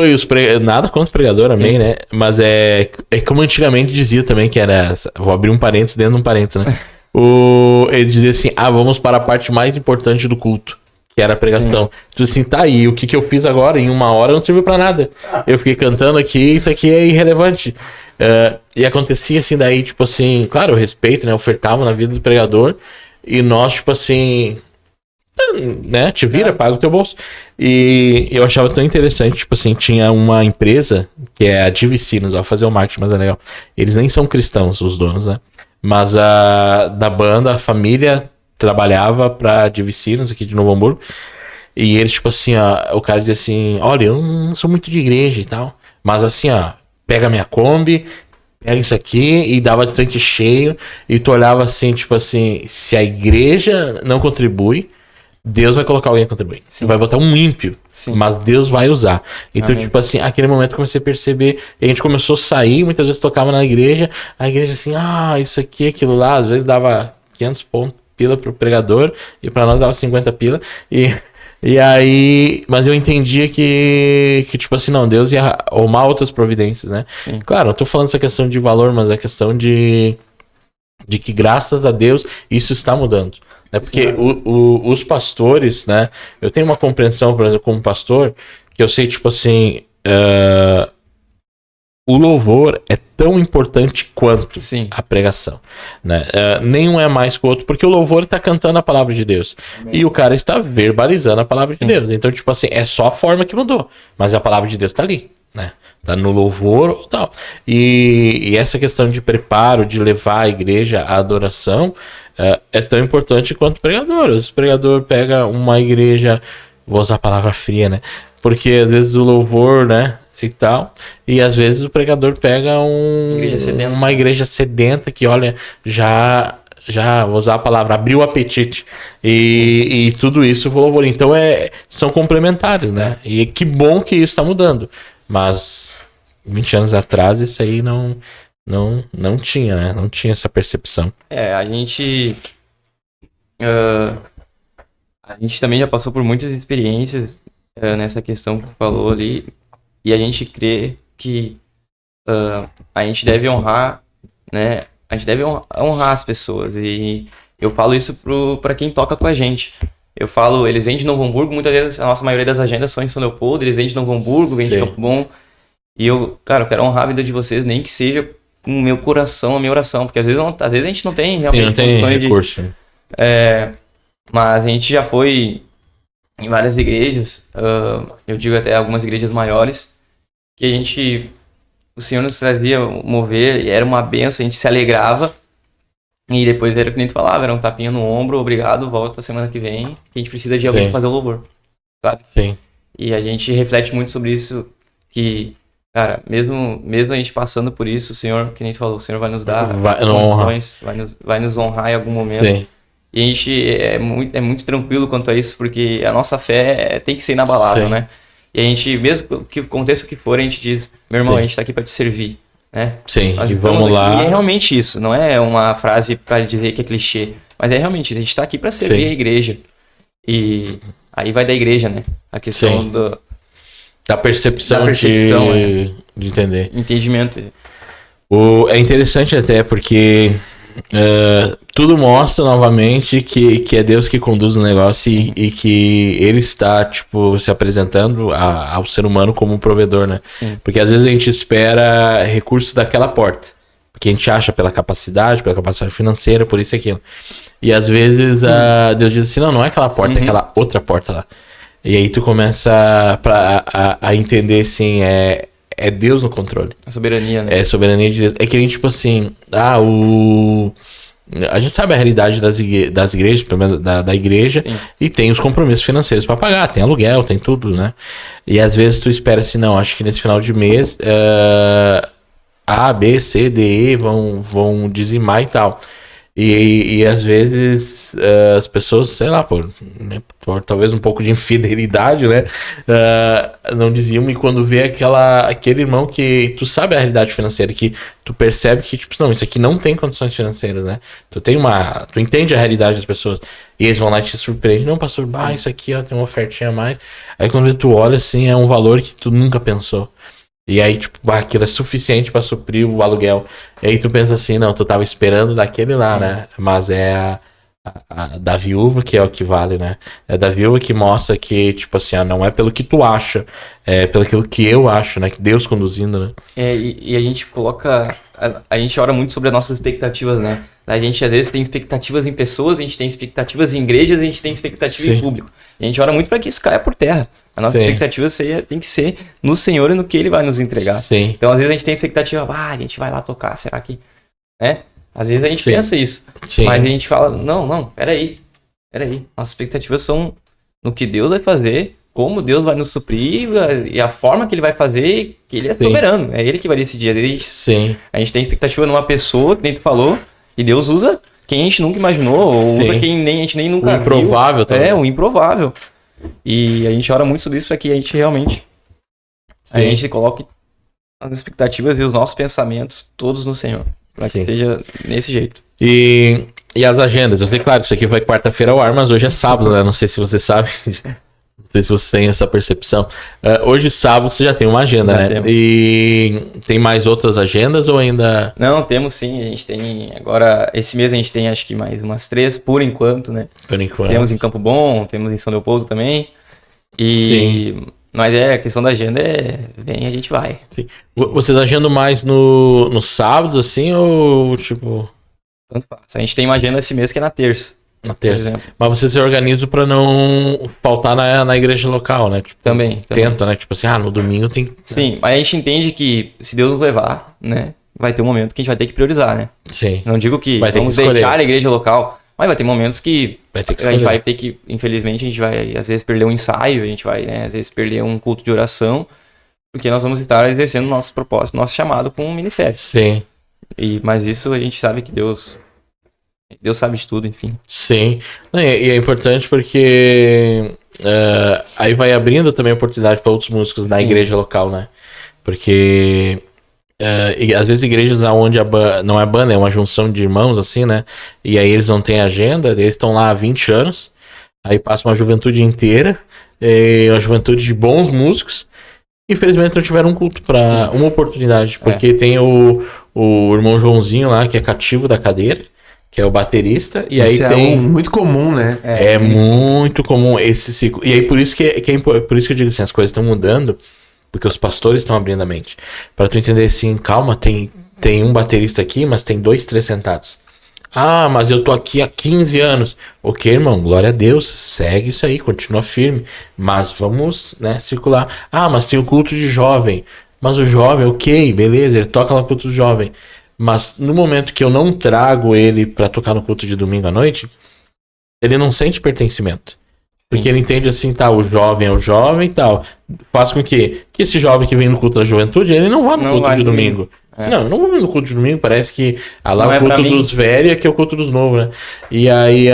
nada contra o pregador, amém, né? Mas é como antigamente dizia também, que era, vou abrir um parênteses dentro de um parênteses, né? Ele dizia assim, vamos para a parte mais importante do culto, que era a pregação. Tu assim, tá aí, o que eu fiz agora em 1 hora não serviu pra nada. Eu fiquei cantando aqui, isso aqui é irrelevante. E acontecia assim, daí, tipo assim, claro, eu respeito, né, ofertava na vida do pregador, e nós, tipo assim, né, te vira, paga o teu bolso. E eu achava tão interessante, tipo assim, tinha uma empresa, que é a Divicinos, ó, fazer o marketing, mas é legal. Eles nem são cristãos, os donos, né, mas da banda, a família trabalhava pra Divicinos, aqui de Novo Hamburgo, e eles, tipo assim, ó, o cara dizia assim, olha, eu não sou muito de igreja e tal, mas assim, ó, pega minha Kombi, pega isso aqui, e dava tanque cheio, e tu olhava assim, tipo assim, se a igreja não contribui, Deus vai colocar alguém a contribuir. Sim. Vai botar um ímpio, mas Deus vai usar. Então, tipo assim, aquele momento eu comecei a perceber, e a gente começou a sair, muitas vezes tocava na igreja, a igreja assim, isso aqui, aquilo lá, às vezes dava 500 pila pro pregador, e pra nós dava 50 pila, e aí, mas eu entendia que tipo assim, não, Deus ia arrumar outras providências, né? Sim. Claro, não tô falando essa questão de valor, mas é questão de que graças a Deus isso está mudando. Né? Porque os pastores, né? Eu tenho uma compreensão, por exemplo, como pastor, que eu sei, tipo assim, o louvor é tão importante quanto a pregação, né? Nenhum é mais que o outro, porque o louvor está cantando a palavra de Deus. Amém. E o cara está verbalizando a palavra de Deus. Então, tipo assim, é só a forma que mudou, mas a palavra de Deus está ali, né? Tá no louvor e tal. E essa questão de preparo, de levar a igreja à adoração, é tão importante quanto o pregador. O pregador pega uma igreja, vou usar a palavra fria, né? Porque às vezes o louvor, né? E tal, e às vezes o pregador pega uma igreja sedenta que, olha, já vou usar a palavra, abriu o apetite, e tudo isso o louvor. Então são complementares, né? E que bom que isso está mudando, mas 20 anos atrás isso aí não tinha, né? Não tinha essa percepção. A gente também já passou por muitas experiências nessa questão que tu falou ali. E a gente crê que a gente deve honrar, né? A gente deve honrar as pessoas. E eu falo isso para quem toca com a gente. Eu falo, eles vêm de Novo Hamburgo, muitas vezes a nossa maioria das agendas são em São Leopoldo, eles vêm de Novo Hamburgo, vêm de Campo Bom. E eu quero honrar a vida de vocês, nem que seja com o meu coração, a minha oração. Porque às vezes a gente não tem realmente... Não tem recurso. Mas a gente já foi em várias igrejas, eu digo até algumas igrejas maiores, que o Senhor nos trazia mover, e era uma benção, a gente se alegrava, e depois era o que a gente falava, era um tapinha no ombro, obrigado, volta semana que vem, que a gente precisa de alguém pra fazer o louvor, sabe? Sim. E a gente reflete muito sobre isso, que, cara, mesmo a gente passando por isso, o Senhor, que a gente falou, o Senhor vai nos dar condições, vai nos honrar em algum momento. Sim. E a gente é muito tranquilo quanto a isso, porque a nossa fé tem que ser inabalável, né? E a gente, mesmo que aconteça o que for, a gente diz, meu irmão, a gente tá aqui para te servir, né? Sim, e vamos lá. E é realmente isso, não é uma frase para dizer que é clichê, mas é realmente, a gente tá aqui para servir a igreja. E aí vai da igreja, né? A questão da percepção de entender. Entendimento. É interessante até porque... tudo mostra novamente que é Deus que conduz o negócio e que ele está, tipo, se apresentando ao ser humano como um provedor, né? Sim. Porque às vezes a gente espera recursos daquela porta, porque a gente acha pela capacidade financeira, por isso e aquilo. E às vezes Deus diz assim, não é aquela porta, é aquela outra porta lá. E aí tu começa a entender, assim, é Deus no controle. A soberania, né? É soberania de Deus. É que a gente, tipo assim, a gente sabe a realidade das igrejas, pelo menos da igreja, e tem os compromissos financeiros para pagar, tem aluguel, tem tudo, né? E às vezes tu espera assim, não, acho que nesse final de mês A, B, C, D, E vão dizimar e tal. E às vezes as pessoas, sei lá, por talvez um pouco de infidelidade, né? Não diziam, e quando vê aquele irmão que tu sabe a realidade financeira, que tu percebe que, tipo, não, isso aqui não tem condições financeiras, né? Tu entende a realidade das pessoas. E eles vão lá e te surpreendem. Não, pastor, isso aqui, ó, tem uma ofertinha a mais. Aí quando tu olha, assim, é um valor que tu nunca pensou. E aí, tipo, aquilo é suficiente pra suprir o aluguel. E aí tu pensa assim, não, tu tava esperando daquele lá, né? Mas é a da viúva que é o que vale, né? É da viúva que mostra que, tipo assim, não é pelo que tu acha, é pelo que eu acho, né? Que Deus conduzindo, né? E a gente coloca. A gente ora muito sobre as nossas expectativas, né? A gente às vezes tem expectativas em pessoas, a gente tem expectativas em igrejas, a gente tem expectativa em público. E a gente ora muito para que isso caia por terra. A nossa expectativa tem que ser no Senhor e no que Ele vai nos entregar. Sim. Então, às vezes a gente tem expectativa, a gente vai lá tocar, será que. Né? Às vezes a gente pensa isso. Sim. Mas a gente fala, não, peraí. Nossas expectativas são no que Deus vai fazer, como Deus vai nos suprir e a forma que Ele vai fazer, que Ele é soberano. É Ele que vai decidir. Às vezes a gente tem expectativa numa pessoa, que nem tu falou, e Deus usa quem a gente nunca imaginou, ou usa quem a gente nem nunca viu. O improvável também. O improvável. E a gente ora muito sobre isso para que a gente realmente a gente coloque as expectativas e os nossos pensamentos todos no Senhor. Para que seja nesse jeito. E as agendas? Eu sei, claro, isso aqui vai quarta-feira ao ar, mas hoje é sábado, né? Não sei se você sabe. Não sei se você tem essa percepção. Hoje, sábado, você já tem uma agenda, né? Temos. E tem mais outras agendas ou ainda... Não, temos sim. A gente tem... Agora, esse mês a gente tem acho que mais umas 3, por enquanto, né? Por enquanto. Temos em Campo Bom, temos em São Leopoldo também. Mas a questão da agenda vem e a gente vai. Sim. Vocês agendam mais no sábado, assim, ou tipo... Tanto faz. A gente tem uma agenda esse mês que é na terça. Na terça. Mas vocês se organizam pra não faltar na igreja local, né? Tipo, também. Tenta, né? Tipo assim, no domingo tem que... Sim, mas a gente entende que se Deus nos levar, né? Vai ter um momento que a gente vai ter que priorizar, né? Sim. Não digo que vai vamos deixar a igreja local, mas vai ter momentos que a gente vai ter que, infelizmente, a gente vai às vezes perder um ensaio, a gente vai, né, às vezes perder um culto de oração, porque nós vamos estar exercendo nosso propósito, nosso chamado com o ministério. Sim. Mas isso a gente sabe que Deus sabe de tudo, enfim. Sim. E é importante porque aí vai abrindo também a oportunidade para outros músicos da igreja local, né? Porque e às vezes igrejas onde não é banda, é uma junção de irmãos, assim, né? E aí eles não têm agenda, eles estão lá há 20 anos, aí passa uma juventude inteira, uma juventude de bons músicos. Infelizmente não tiveram um culto para uma oportunidade, porque tem o irmão Joãozinho lá, que é cativo da cadeira, que é o baterista, e aí tem... muito comum, né? É muito comum esse ciclo. E aí por isso que por isso que eu digo assim, as coisas estão mudando, porque os pastores estão abrindo a mente. Para tu entender assim, calma, tem um baterista aqui, mas tem 2, 3 sentados. Mas eu tô aqui há 15 anos. Ok, irmão, glória a Deus, segue isso aí, continua firme. Mas vamos, né, circular. Mas tem o culto de jovem. Mas o jovem, ok, beleza, ele toca lá no culto do jovem. Mas no momento que eu não trago ele para tocar no culto de domingo à noite, ele não sente pertencimento. Porque ele entende assim, o jovem é o jovem e tal. Faz com que esse jovem que vem no culto da juventude, ele não vá no culto de domingo. Não, eu não vou no culto de domingo, parece que lá o culto dos velhos é que é o culto dos novos, né? E aí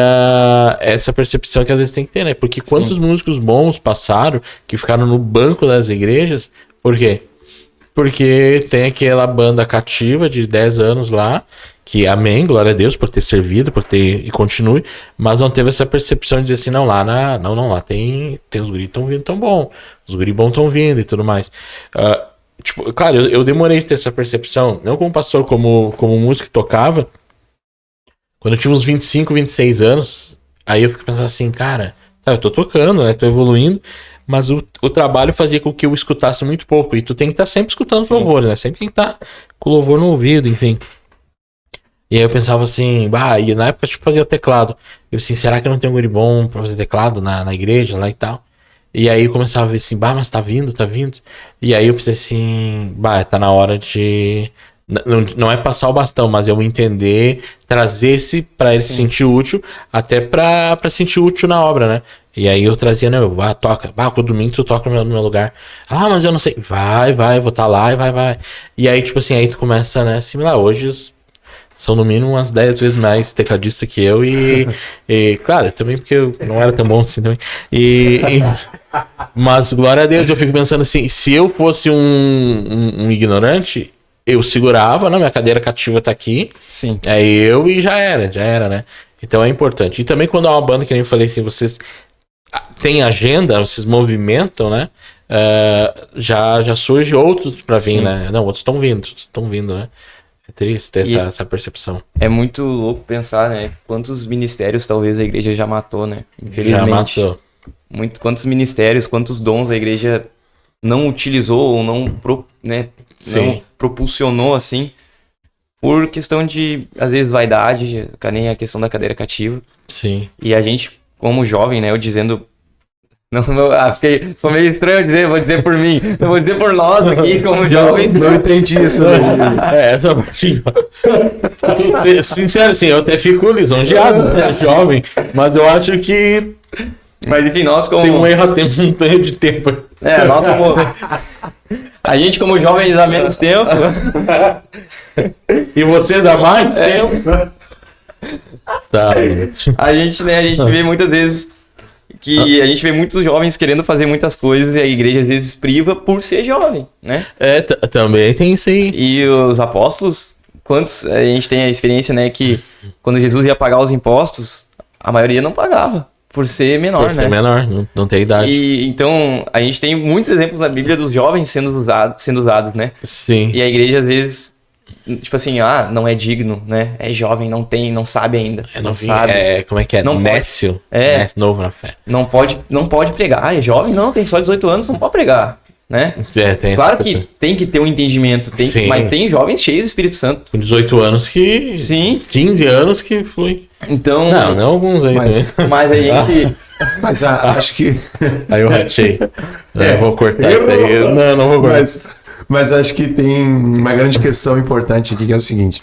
essa percepção que às vezes tem que ter, né? Porque quantos músicos bons passaram, que ficaram no banco das igrejas, por quê? Porque tem aquela banda cativa de 10 anos lá, que amém, glória a Deus por ter servido, por ter, e continue, mas não teve essa percepção de dizer assim, lá tem os guris tão vindo tão bom, os guris bons tão vindo e tudo mais. Claro, eu demorei de ter essa percepção, não como pastor, como músico que tocava, quando eu tinha uns 25, 26 anos, aí eu fico pensando assim, cara, eu tô tocando, né, tô evoluindo, mas o trabalho fazia com que eu escutasse muito pouco. E tu tem que estar sempre escutando louvor, né? Sempre tem que estar com o louvor no ouvido, enfim. E aí eu pensava assim, e na época eu fazia teclado. Eu assim, será que não tem um guri bom pra fazer teclado na igreja lá e tal? E aí eu começava a ver assim, mas tá vindo. E aí eu pensei assim, tá na hora de... Não é passar o bastão, mas eu entender, trazer pra ele se sentir útil, até pra sentir útil na obra, né? E aí eu trazia, toca. Com o domingo tu toca no meu lugar. Mas eu não sei. Vai, vou estar lá e vai. E aí, tipo assim, aí tu começa, né, assimilar. Hoje são no mínimo umas 10 vezes mais tecladista que eu e claro, também porque eu não era tão bom assim também. Mas, glória a Deus, eu fico pensando assim, se eu fosse um ignorante, eu segurava, minha cadeira cativa tá aqui. Sim. E já era, né? Então é importante. E também quando há uma banda, que nem eu falei assim, vocês tem agenda, vocês movimentam, né? já surge outros pra vir, Sim. né? Não, outros estão vindo, né? É triste ter essa percepção. É muito louco pensar, né? Quantos ministérios talvez a igreja já matou, né? Infelizmente. Já matou. Quantos ministérios, quantos dons a igreja não utilizou ou não, não propulsionou assim, por questão de, às vezes, vaidade, nem a questão da cadeira cativa. Sim. E a gente, como jovem, né, eu dizendo... ficou meio estranho dizer, vou dizer por mim, eu vou dizer por nós aqui, como jovens. Não entendi isso. Essa parte. Sincero, assim, eu até fico lisonjeado, né, jovem, mas eu acho que Mas enfim, nós como... tem um erro de tempo. nós como... A gente como jovens há menos tempo. E vocês há mais tempo. Tá. A gente vê muitas vezes que a gente vê muitos jovens querendo fazer muitas coisas e a igreja às vezes priva por ser jovem, né? Também tem isso aí. E os apóstolos, quantos a gente tem a experiência, né, que quando Jesus ia pagar os impostos, a maioria não pagava por ser menor, né? Menor, não tem idade. E então a gente tem muitos exemplos na Bíblia dos jovens sendo usados, né? Sim. E a igreja às vezes, tipo assim, não é digno, né? É jovem, não sabe ainda. Não sabe. Como é que é? Não Nécio. É. Nécio, novo na fé. Não pode pregar. É jovem, não, tem só 18 anos, não pode pregar, né? Tem Claro que tem que ter um entendimento, Sim. mas tem jovens cheios do Espírito Santo. Com 18 anos que... Sim. 15 anos que foi... Então... Não alguns aí. Mas- Né? Mas a gente... Mas acho que. Aí eu ratei. Eu vou cortar isso aí. Não vou cortar. Mas acho que tem uma grande questão importante aqui, que é o seguinte: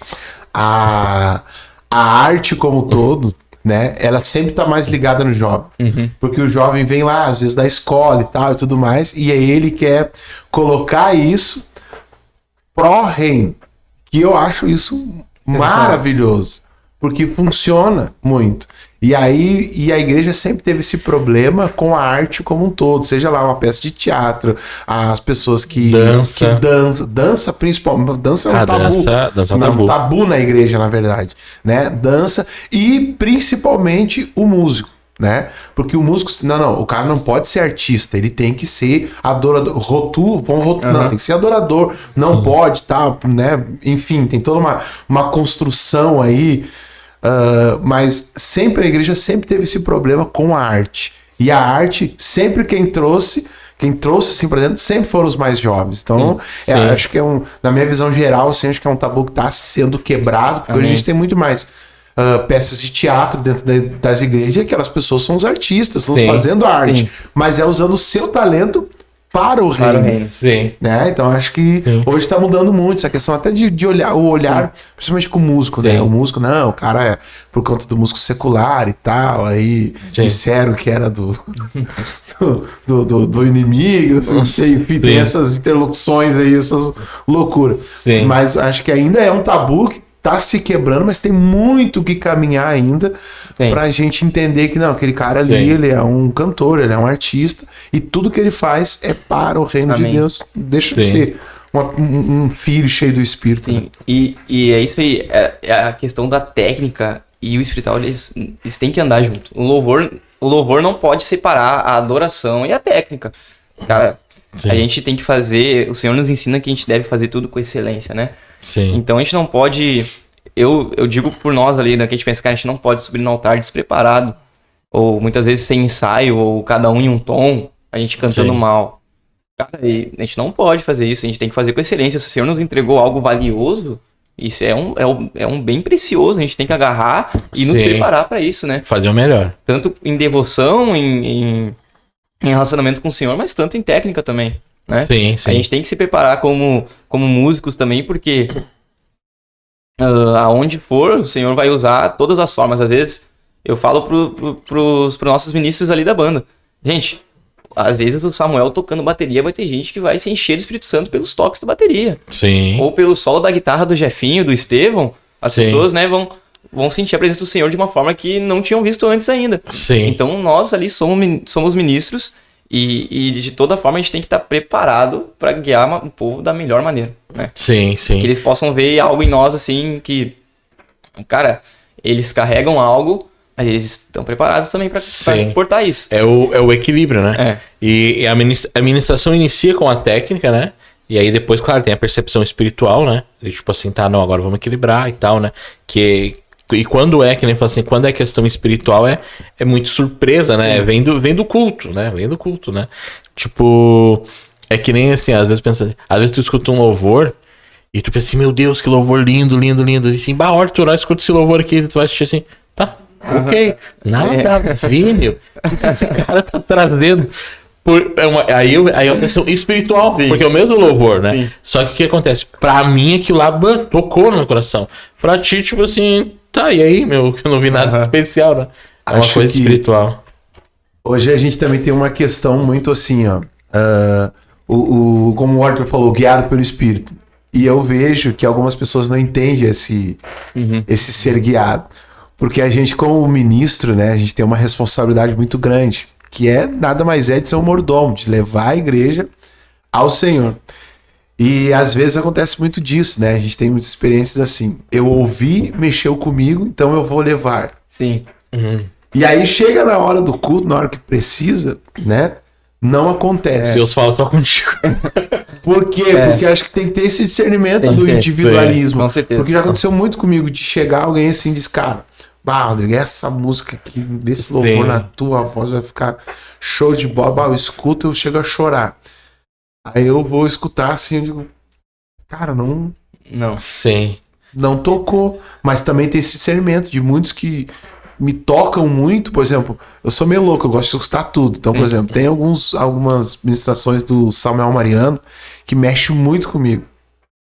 a arte como um todo, né, ela sempre está mais ligada no jovem. Porque o jovem vem lá, às vezes, da escola e tal e tudo mais, e aí ele quer colocar isso pró-reino. Que eu acho isso maravilhoso. Porque funciona muito. E a igreja sempre teve esse problema com a arte como um todo, seja lá uma peça de teatro, as pessoas que dança principalmente, dança é um tabu, dança é um não, tabu. tabu na igreja, na verdade, né? Dança e principalmente o músico, né? Porque o músico, o cara não pode ser artista, ele tem que ser adorador, não, tem que ser adorador, não pode, tá, né? Enfim, tem toda uma construção aí. Mas sempre a igreja sempre teve esse problema com a arte. E a arte, sempre quem trouxe assim pra dentro, sempre foram os mais jovens. Então, acho que na minha visão geral, assim, acho que é um tabu que tá sendo quebrado, porque hoje a gente tem muito mais peças de teatro dentro das igrejas, e aquelas pessoas são os artistas, estão fazendo arte, mas é usando o seu talento para o reino. Sim. Né? Então acho que hoje está mudando muito essa questão até de olhar, o olhar, principalmente com o músico, né? O músico, o cara é por conta do músico secular e tal, aí disseram que era do inimigo, enfim, tem essas interlocuções aí, essas loucuras. Sim. Mas acho que ainda é um tabu que tá se quebrando, mas tem muito que caminhar ainda pra gente entender que aquele cara ali, ele é um cantor, ele é um artista, e tudo que ele faz é para o reino de Deus. Deixa de ser um filho cheio do Espírito. Sim. Né? E é isso aí, é a questão da técnica e o espiritual, eles têm que andar junto. O louvor não pode separar a adoração e a técnica. Cara, a gente tem que fazer, o Senhor nos ensina que a gente deve fazer tudo com excelência, né? Sim. Então a gente não pode, eu digo por nós ali, né, que a gente pensa que a gente não pode subir no altar despreparado, ou muitas vezes sem ensaio, ou cada um em um tom, a gente cantando mal. Cara, a gente não pode fazer isso, a gente tem que fazer com excelência. Se o Senhor nos entregou algo valioso, isso é um bem precioso, a gente tem que agarrar e nos preparar para isso, né? Fazer o melhor. Tanto em devoção, em relacionamento com o Senhor, mas tanto em técnica também. Né? Sim. A gente tem que se preparar como músicos também, porque aonde for, o Senhor vai usar todas as formas. Às vezes, eu falo pros nossos ministros ali da banda. Gente, às vezes o Samuel tocando bateria, vai ter gente que vai se encher do Espírito Santo pelos toques da bateria. Sim. Ou pelo solo da guitarra do Jefinho, do Estevão. As pessoas, né, vão sentir a presença do Senhor de uma forma que não tinham visto antes ainda. Sim. Então, nós ali somos ministros. E de toda forma a gente tem que estar preparado para guiar o povo da melhor maneira, né? Sim. Que eles possam ver algo em nós, assim, que... Cara, eles carregam algo, Mas eles estão preparados também pra Sim. suportar isso. É o equilíbrio, né? É. E a ministração inicia com a técnica, né? E aí depois, claro, tem a percepção espiritual, né? E tipo assim, tá, não, agora vamos equilibrar e tal, né? E quando que nem fala assim, quando é questão espiritual, é muito surpresa, né? Vem do culto, né? Vem do culto, né? Tipo, é que nem assim, às vezes tu escuta um louvor e tu pensa assim, meu Deus, que louvor lindo, lindo, lindo. E assim, Arthur, escuta esse louvor aqui, tu vai assistir assim, tá, ok, nada a ver, meu. O que esse cara tá trazendo? Aí é uma questão espiritual, Sim. porque é o mesmo louvor, né? Sim. Só que o que acontece? Pra mim, aquilo lá tocou no meu coração. Pra ti, tipo assim, tá, e aí, meu, que eu não vi nada especial, né? É uma Acho coisa que- espiritual. Hoje a gente também tem uma questão muito assim, ó. Como o Arthur falou, guiado pelo Espírito. E eu vejo que algumas pessoas não entendem esse ser guiado. Porque a gente, como ministro, né, a gente tem uma responsabilidade muito grande, que é nada mais de ser um mordomo, de levar a igreja ao Senhor. E às vezes acontece muito disso, né? A gente tem muitas experiências assim. Eu ouvi, mexeu comigo, então eu vou levar. Sim. E aí chega na hora do culto, na hora que precisa, né? Não acontece. Deus fala só contigo. Por quê? Porque acho que tem que ter esse discernimento Tem do que ter, individualismo. com certeza. Porque já aconteceu muito comigo de chegar alguém assim e diz, cara, Rodrigo, essa música aqui, desse louvor Sim. na tua voz vai ficar show de bola. Eu escuto, eu chego a chorar. Aí eu vou escutar assim, eu digo, cara, não Sim. tocou. Mas também tem esse discernimento de muitos que me tocam muito. Por exemplo, eu sou meio louco, eu gosto de escutar tudo. Então, por exemplo, tem algumas ministrações do Samuel Mariano que mexem muito comigo.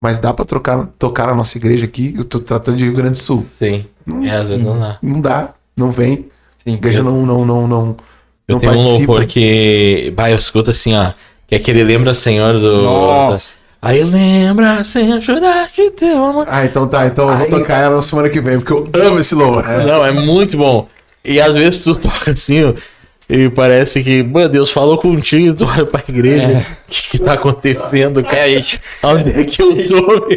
Mas dá pra tocar na nossa igreja aqui. Eu tô tratando de Rio Grande do Sul. Sim. Às vezes não dá. Não dá, não vem. Sim. A igreja não Eu tenho um participa. louvor que. Eu escuto assim, ó. Que é aquele Lembra, Senhor, do. Nossa. Aí lembra, Senhor, choraste teu amor. Então tá. Então eu vou tocar ela na semana que vem, porque eu amo esse louvor. Não, é muito bom. E às vezes tu toca assim, ó. E parece que, meu Deus, falou contigo e tu olha pra igreja. O que tá acontecendo, cara? gente. Onde é que eu tô?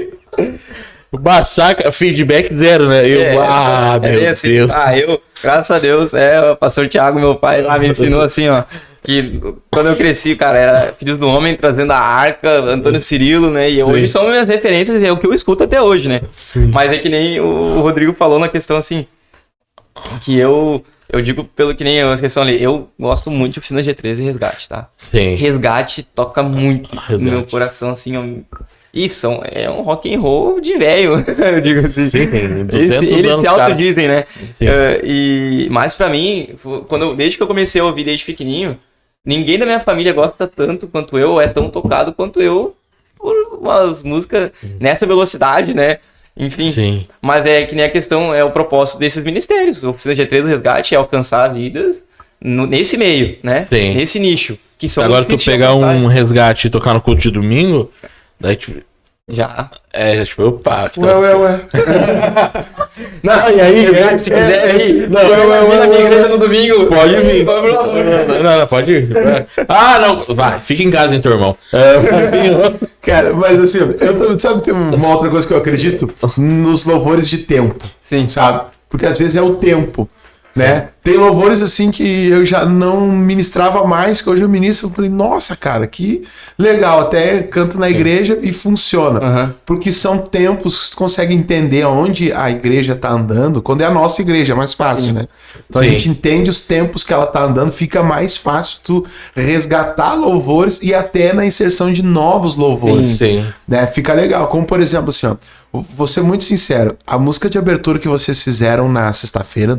Saca, feedback zero, né? Meu assim, Deus. Graças a Deus, o pastor Thiago, meu pai, lá me ensinou assim, ó. Que quando eu cresci, cara, era Filhos do Homem trazendo a arca, Antônio Cirilo, né? E hoje são minhas referências, é o que eu escuto até hoje, né? Sim. Mas é que nem o Rodrigo falou na questão assim, que eu digo pelo que nem a questão ali, eu gosto muito de Oficina G13 e Resgate, tá? Sim. Resgate toca muito Resgate. no meu coração, assim, ó. E é um rock and roll de velho, eu digo assim. Sim, tem 200 Eles anos, se cara. autodizem, né? Sim. Mas pra mim, desde que eu comecei a ouvir desde pequenininho, ninguém da minha família gosta tanto quanto eu, ou é tão tocado quanto eu, por umas músicas nessa velocidade, né? Enfim. Sim. Mas é que nem a questão, é o propósito desses ministérios. A Oficina G3 do Resgate é alcançar vidas nesse meio, né? Sim. Nesse nicho. Que são Agora tu difíceis de pegar alcançar. um resgate e tocar no culto de domingo, daí tipo. Já. Tipo, opa. que tá- Ué. Não, e aí, se quiser aí, Não, na minha igreja no domingo. Pode vir. Por favor. Não, pode ir. Não. Vai, fica em casa, então, irmão. Cara, mas assim, sabe, tem uma outra coisa que eu acredito? Nos louvores de tempo. Sim. Sabe? Porque às vezes é o tempo, né? Tem louvores assim que eu já não ministrava mais, que hoje eu ministro. Eu falei, nossa, cara, que legal. Até canto na igreja e funciona. Aham. Porque são tempos que tu consegue entender aonde a igreja tá andando. Quando é a nossa igreja, é mais fácil, né? Então Sim. a gente entende os tempos que ela tá andando, fica mais fácil tu resgatar louvores e até na inserção de novos louvores. Sim. Né? Fica legal. Como, por exemplo, assim, ó, vou ser muito sincero, a música de abertura que vocês fizeram na sexta-feira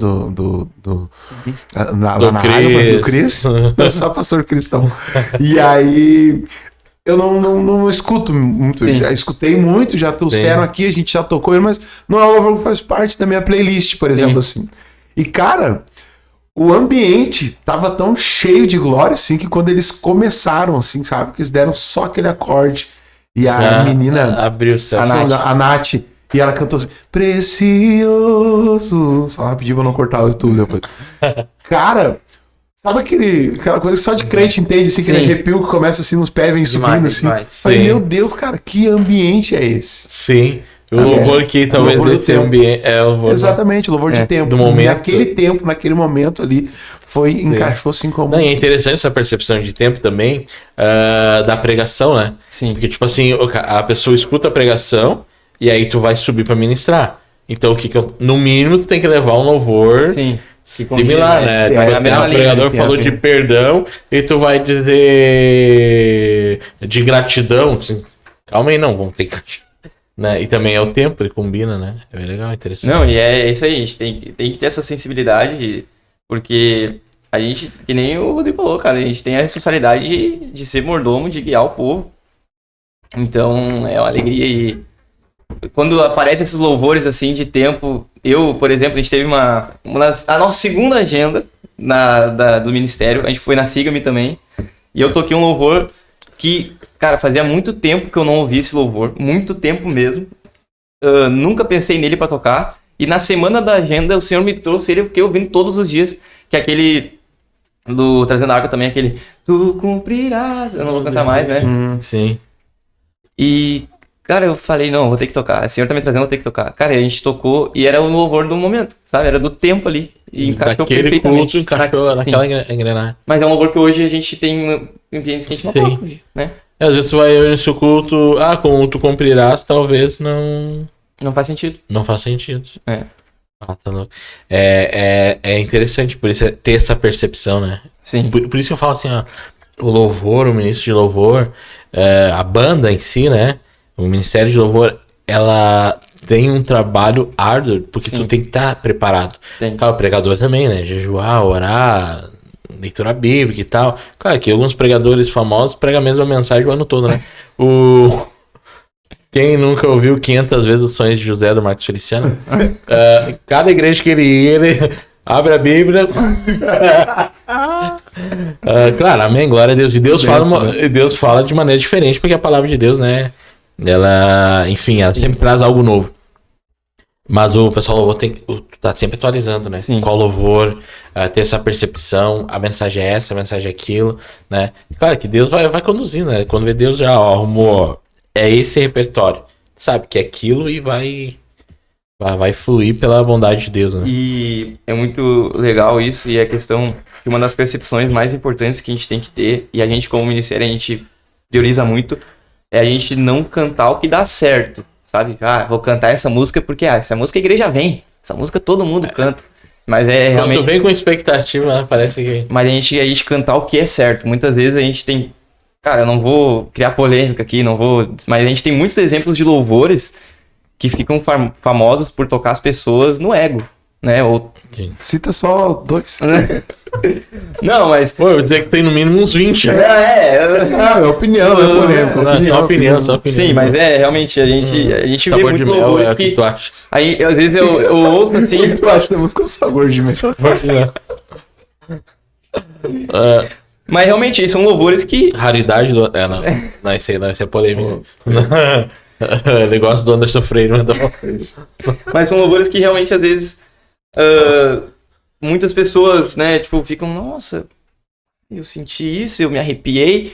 lá na rádio do Cris, não só pastor Cris, não. E aí eu não escuto muito, Sim. já escutei muito, já trouxeram Sim. aqui, a gente já tocou ele, mas não é um louvor que faz parte da minha playlist, por exemplo, assim. E cara, o ambiente tava tão cheio de glória, assim, que quando eles começaram, assim, sabe, que eles deram só aquele acorde e a menina abriu o céu. a Nath, e ela cantou assim, precioso. Só rapidinho pra não cortar o YouTube depois. Cara, sabe aquela coisa que só de crente entende, assim, aquele Sim. arrepio que começa assim nos pés, vem subindo, Demais, assim. demais. Falei, Sim. meu Deus, cara, que ambiente é esse? Sim. O louvor que talvez louvor do esse tempo. ambiente é o louvor Exatamente, louvor de tempo. do momento. Naquele tempo, naquele momento ali, encaixou assim como... Não, e é interessante essa percepção de tempo também da pregação, né? Sim. Porque, tipo assim, a pessoa escuta a pregação e aí tu vai subir pra ministrar. Então, no mínimo, tu tem que levar um louvor Sim. similar, né? Tem a mesma O pregador linha, falou tem a de linha. perdão e tu vai dizer de gratidão. Assim, calma aí, não, vamos ter que... Né? E também é o tempo, ele combina, né? É bem legal, interessante. Não, e é isso aí, a gente tem que ter essa sensibilidade, porque a gente, que nem o Rodrigo falou, cara, a gente tem a responsabilidade de ser mordomo, de guiar o povo. Então, é uma alegria e quando aparecem esses louvores assim de tempo, eu, por exemplo, a gente teve a nossa segunda agenda do ministério, a gente foi na Siga-me também, e eu toquei um louvor que, cara, fazia muito tempo que eu não ouvia esse louvor, muito tempo mesmo. Nunca pensei nele pra tocar. E na semana da agenda, o Senhor me trouxe ele, eu fiquei ouvindo todos os dias. Que é aquele do Trazendo Água também, aquele Tu cumprirás. Eu não vou cantar mais, né? Sim. E, cara, eu falei, não, vou ter que tocar. O Senhor tá me trazendo, eu vou ter que tocar. Cara, e a gente tocou e era o louvor do momento, sabe? Era do tempo ali. E encaixou Naquele perfeitamente. culto encaixou Sim. naquela engrenagem. Mas é um louvor que hoje a gente tem ambientes que a gente não Sim. toca hoje, né? Às vezes tu vai nesse culto, como tu cumprirás, talvez não Não faz sentido. faça sentido. É. Tá louco. É interessante por isso ter essa percepção, né? Sim. Por isso que eu falo assim, ó, o louvor, o ministro de louvor, a banda em si, né? O ministério de louvor, ela tem um trabalho árduo, porque Sim. tu tem que estar preparado. Tem. Claro, o pregador também, né? Jejuar, orar, leitura bíblica e tal. Claro que alguns pregadores famosos pregam a mesma mensagem o ano todo, né? Quem nunca ouviu 500 vezes os sonhos de José do Marcos Feliciano? Cada igreja que ele ia, ele abre a Bíblia. Claro, amém, glória a Deus. E Deus fala de maneira diferente, porque a palavra de Deus, né? Ela, enfim, ela sempre traz algo novo. Mas o pessoal louvor tá sempre atualizando, né? Sim. Qual louvor, ter essa percepção, a mensagem é essa, a mensagem é aquilo, né? E claro que Deus vai conduzindo, né? Quando vê Deus já arrumou, é esse repertório. Sabe que é aquilo e vai fluir pela bondade de Deus, né? E é muito legal isso, e é questão que uma das percepções mais importantes que a gente tem que ter, e a gente como ministério, a gente prioriza muito, é a gente não cantar o que dá certo, sabe? Vou cantar essa música porque essa música a igreja vem, essa música todo mundo canta, mas é Quando realmente... tu vem com expectativa, né? Parece que... Mas a gente cantar o que é certo, muitas vezes a gente tem... Cara, eu não vou criar polêmica aqui, mas a gente tem muitos exemplos de louvores que ficam famosos por tocar as pessoas no ego, né? Cita só 2. Não, mas... Pô, eu vou dizer que tem no mínimo uns 20. É opinião, não é polêmica. Só opinião. Sim, mas realmente, a gente vê Sabor muitos de mel, louvores o que tu acha? Aí, às vezes, eu ouço assim... O que tu acha da música Sabor de Mel? Mas realmente, são louvores que... Raridade do... Não, isso aí é polêmica. Negócio do Anderson Freire. Mas são louvores que realmente, às vezes, muitas pessoas, né, tipo, ficam, nossa, eu senti isso, eu me arrepiei,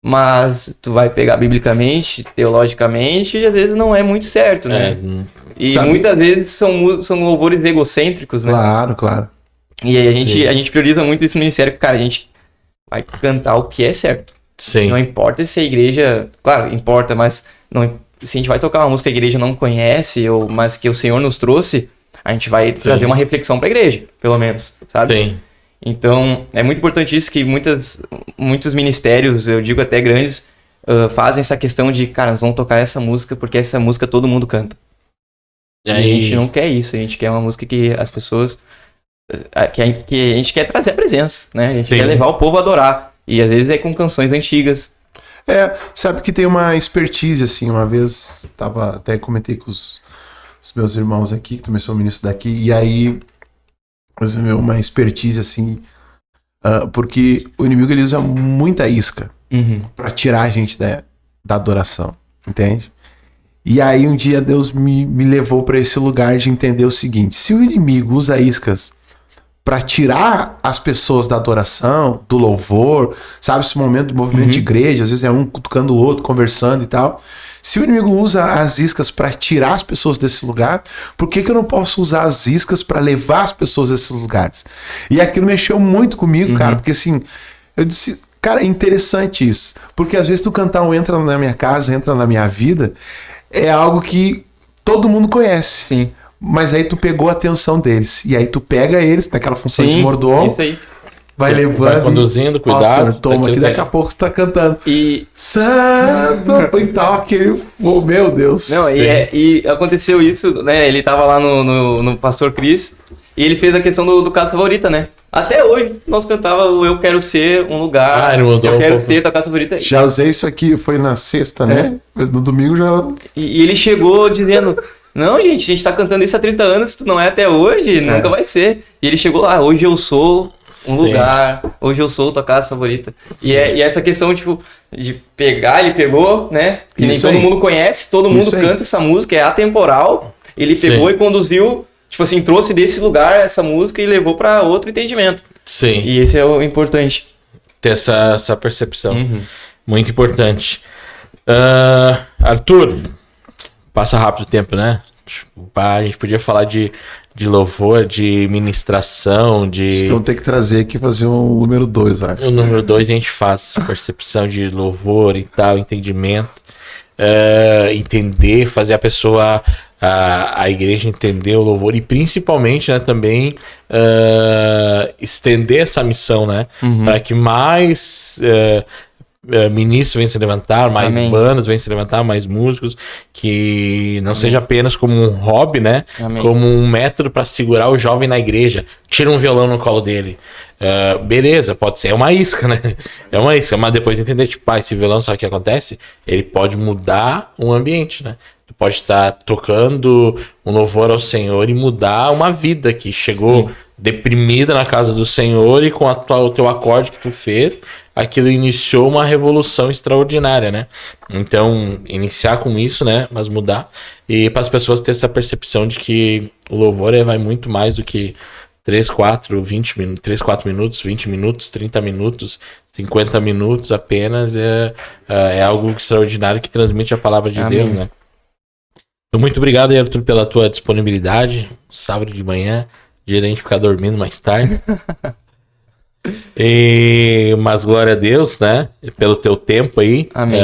mas tu vai pegar biblicamente, teologicamente, e às vezes não é muito certo, né? E muitas vezes são louvores egocêntricos, né? Claro. E aí a gente prioriza muito isso no ministério, cara, a gente vai cantar o que é certo. Sim. Não importa se a igreja... Claro, importa, mas se a gente vai tocar uma música que a igreja não conhece, mas que o Senhor nos trouxe, a gente vai trazer uma reflexão pra igreja, pelo menos, sabe? Sim. Então, é muito importante isso que muitos ministérios, eu digo até grandes, fazem essa questão de, cara, nós vamos tocar essa música porque essa música todo mundo canta. E a gente não quer isso, a gente quer uma música que as pessoas... Que a gente quer trazer a presença, né? A gente quer levar o povo a adorar. E às vezes é com canções antigas. Sabe que tem uma expertise, assim, uma vez, até comentei com os meus irmãos aqui, que também sou ministro daqui, e aí, uma expertise, assim, porque o inimigo, ele usa muita isca pra tirar a gente da adoração, entende? E aí, um dia, Deus me levou pra esse lugar de entender o seguinte: se o inimigo usa iscas para tirar as pessoas da adoração, do louvor, sabe? Esse momento de movimento de igreja, às vezes é um cutucando o outro, conversando e tal. Se o inimigo usa as iscas para tirar as pessoas desse lugar, por que eu não posso usar as iscas para levar as pessoas a esses lugares? E aquilo mexeu muito comigo, cara, porque assim, eu disse, cara, é interessante isso. Porque às vezes tu cantar um Entra na Minha Casa, Entra na Minha Vida, é algo que todo mundo conhece. Sim. Mas aí tu pegou a atenção deles. E aí tu pega eles, naquela função de Sim, mordomo, isso aí. vai levando. Vai conduzindo, cuidado. Senhor, toma, que daqui a pouco tu tá cantando. E Santo! E tal, aquele. Oh, meu Deus. não, e aconteceu isso, né? Ele tava lá no Pastor Cris e ele fez a questão do Casa Favorita, né? Até hoje nós cantava o Eu Quero Ser um Lugar. ele mudou Eu um Quero pouco. Ser tua Casa Favorita. Já usei isso aqui, foi na sexta, né? No domingo já. E ele chegou dizendo: não, gente, a gente tá cantando isso há 30 anos, se tu não é até hoje, nunca vai ser. E ele chegou lá, hoje eu sou um lugar, hoje eu sou tua casa favorita. E essa questão, tipo, de pegar, ele pegou, né? Que nem Isso todo aí. mundo conhece, todo mundo Isso aí. canta essa música, é atemporal. Ele pegou Sim. e conduziu, tipo assim, trouxe desse lugar essa música e levou pra outro entendimento. Sim, E esse é o importante. ter essa percepção. Muito importante. Arthur, passa rápido o tempo, né? Tipo, a gente podia falar de louvor, de ministração, Acho que de... vamos ter que trazer aqui e fazer um número 2, acho. O número 2 a gente faz percepção de louvor e tal, entendimento. Entender, fazer a pessoa, a igreja entender o louvor e principalmente, né, também estender essa missão, né? Para que mais ministros venham se levantar, mais Amém. bandas venham se levantar, mais músicos, que não seja apenas como um hobby, né? Amém. Como um método para segurar o jovem na igreja. Tira um violão no colo dele. Beleza, pode ser, é uma isca, né? É uma isca, mas depois de entender, tipo, esse violão, sabe o que acontece? Ele pode mudar um ambiente, né? Tu pode estar tocando um louvor ao Senhor e mudar uma vida que chegou deprimida na casa do Senhor e com o teu acorde que tu fez, aquilo iniciou uma revolução extraordinária, né? Então, iniciar com isso, né? Mas mudar. E para as pessoas ter essa percepção de que o louvor vai muito mais do que 3, 4 minutos, 20 minutos, 30 minutos, 50 minutos apenas. É algo extraordinário que transmite a palavra de Amém. Deus, né? Então, muito obrigado, Arthur, pela tua disponibilidade. Sábado de manhã, dia da gente ficar dormindo mais tarde. Mas glória a Deus, né? Pelo teu tempo aí. Amém.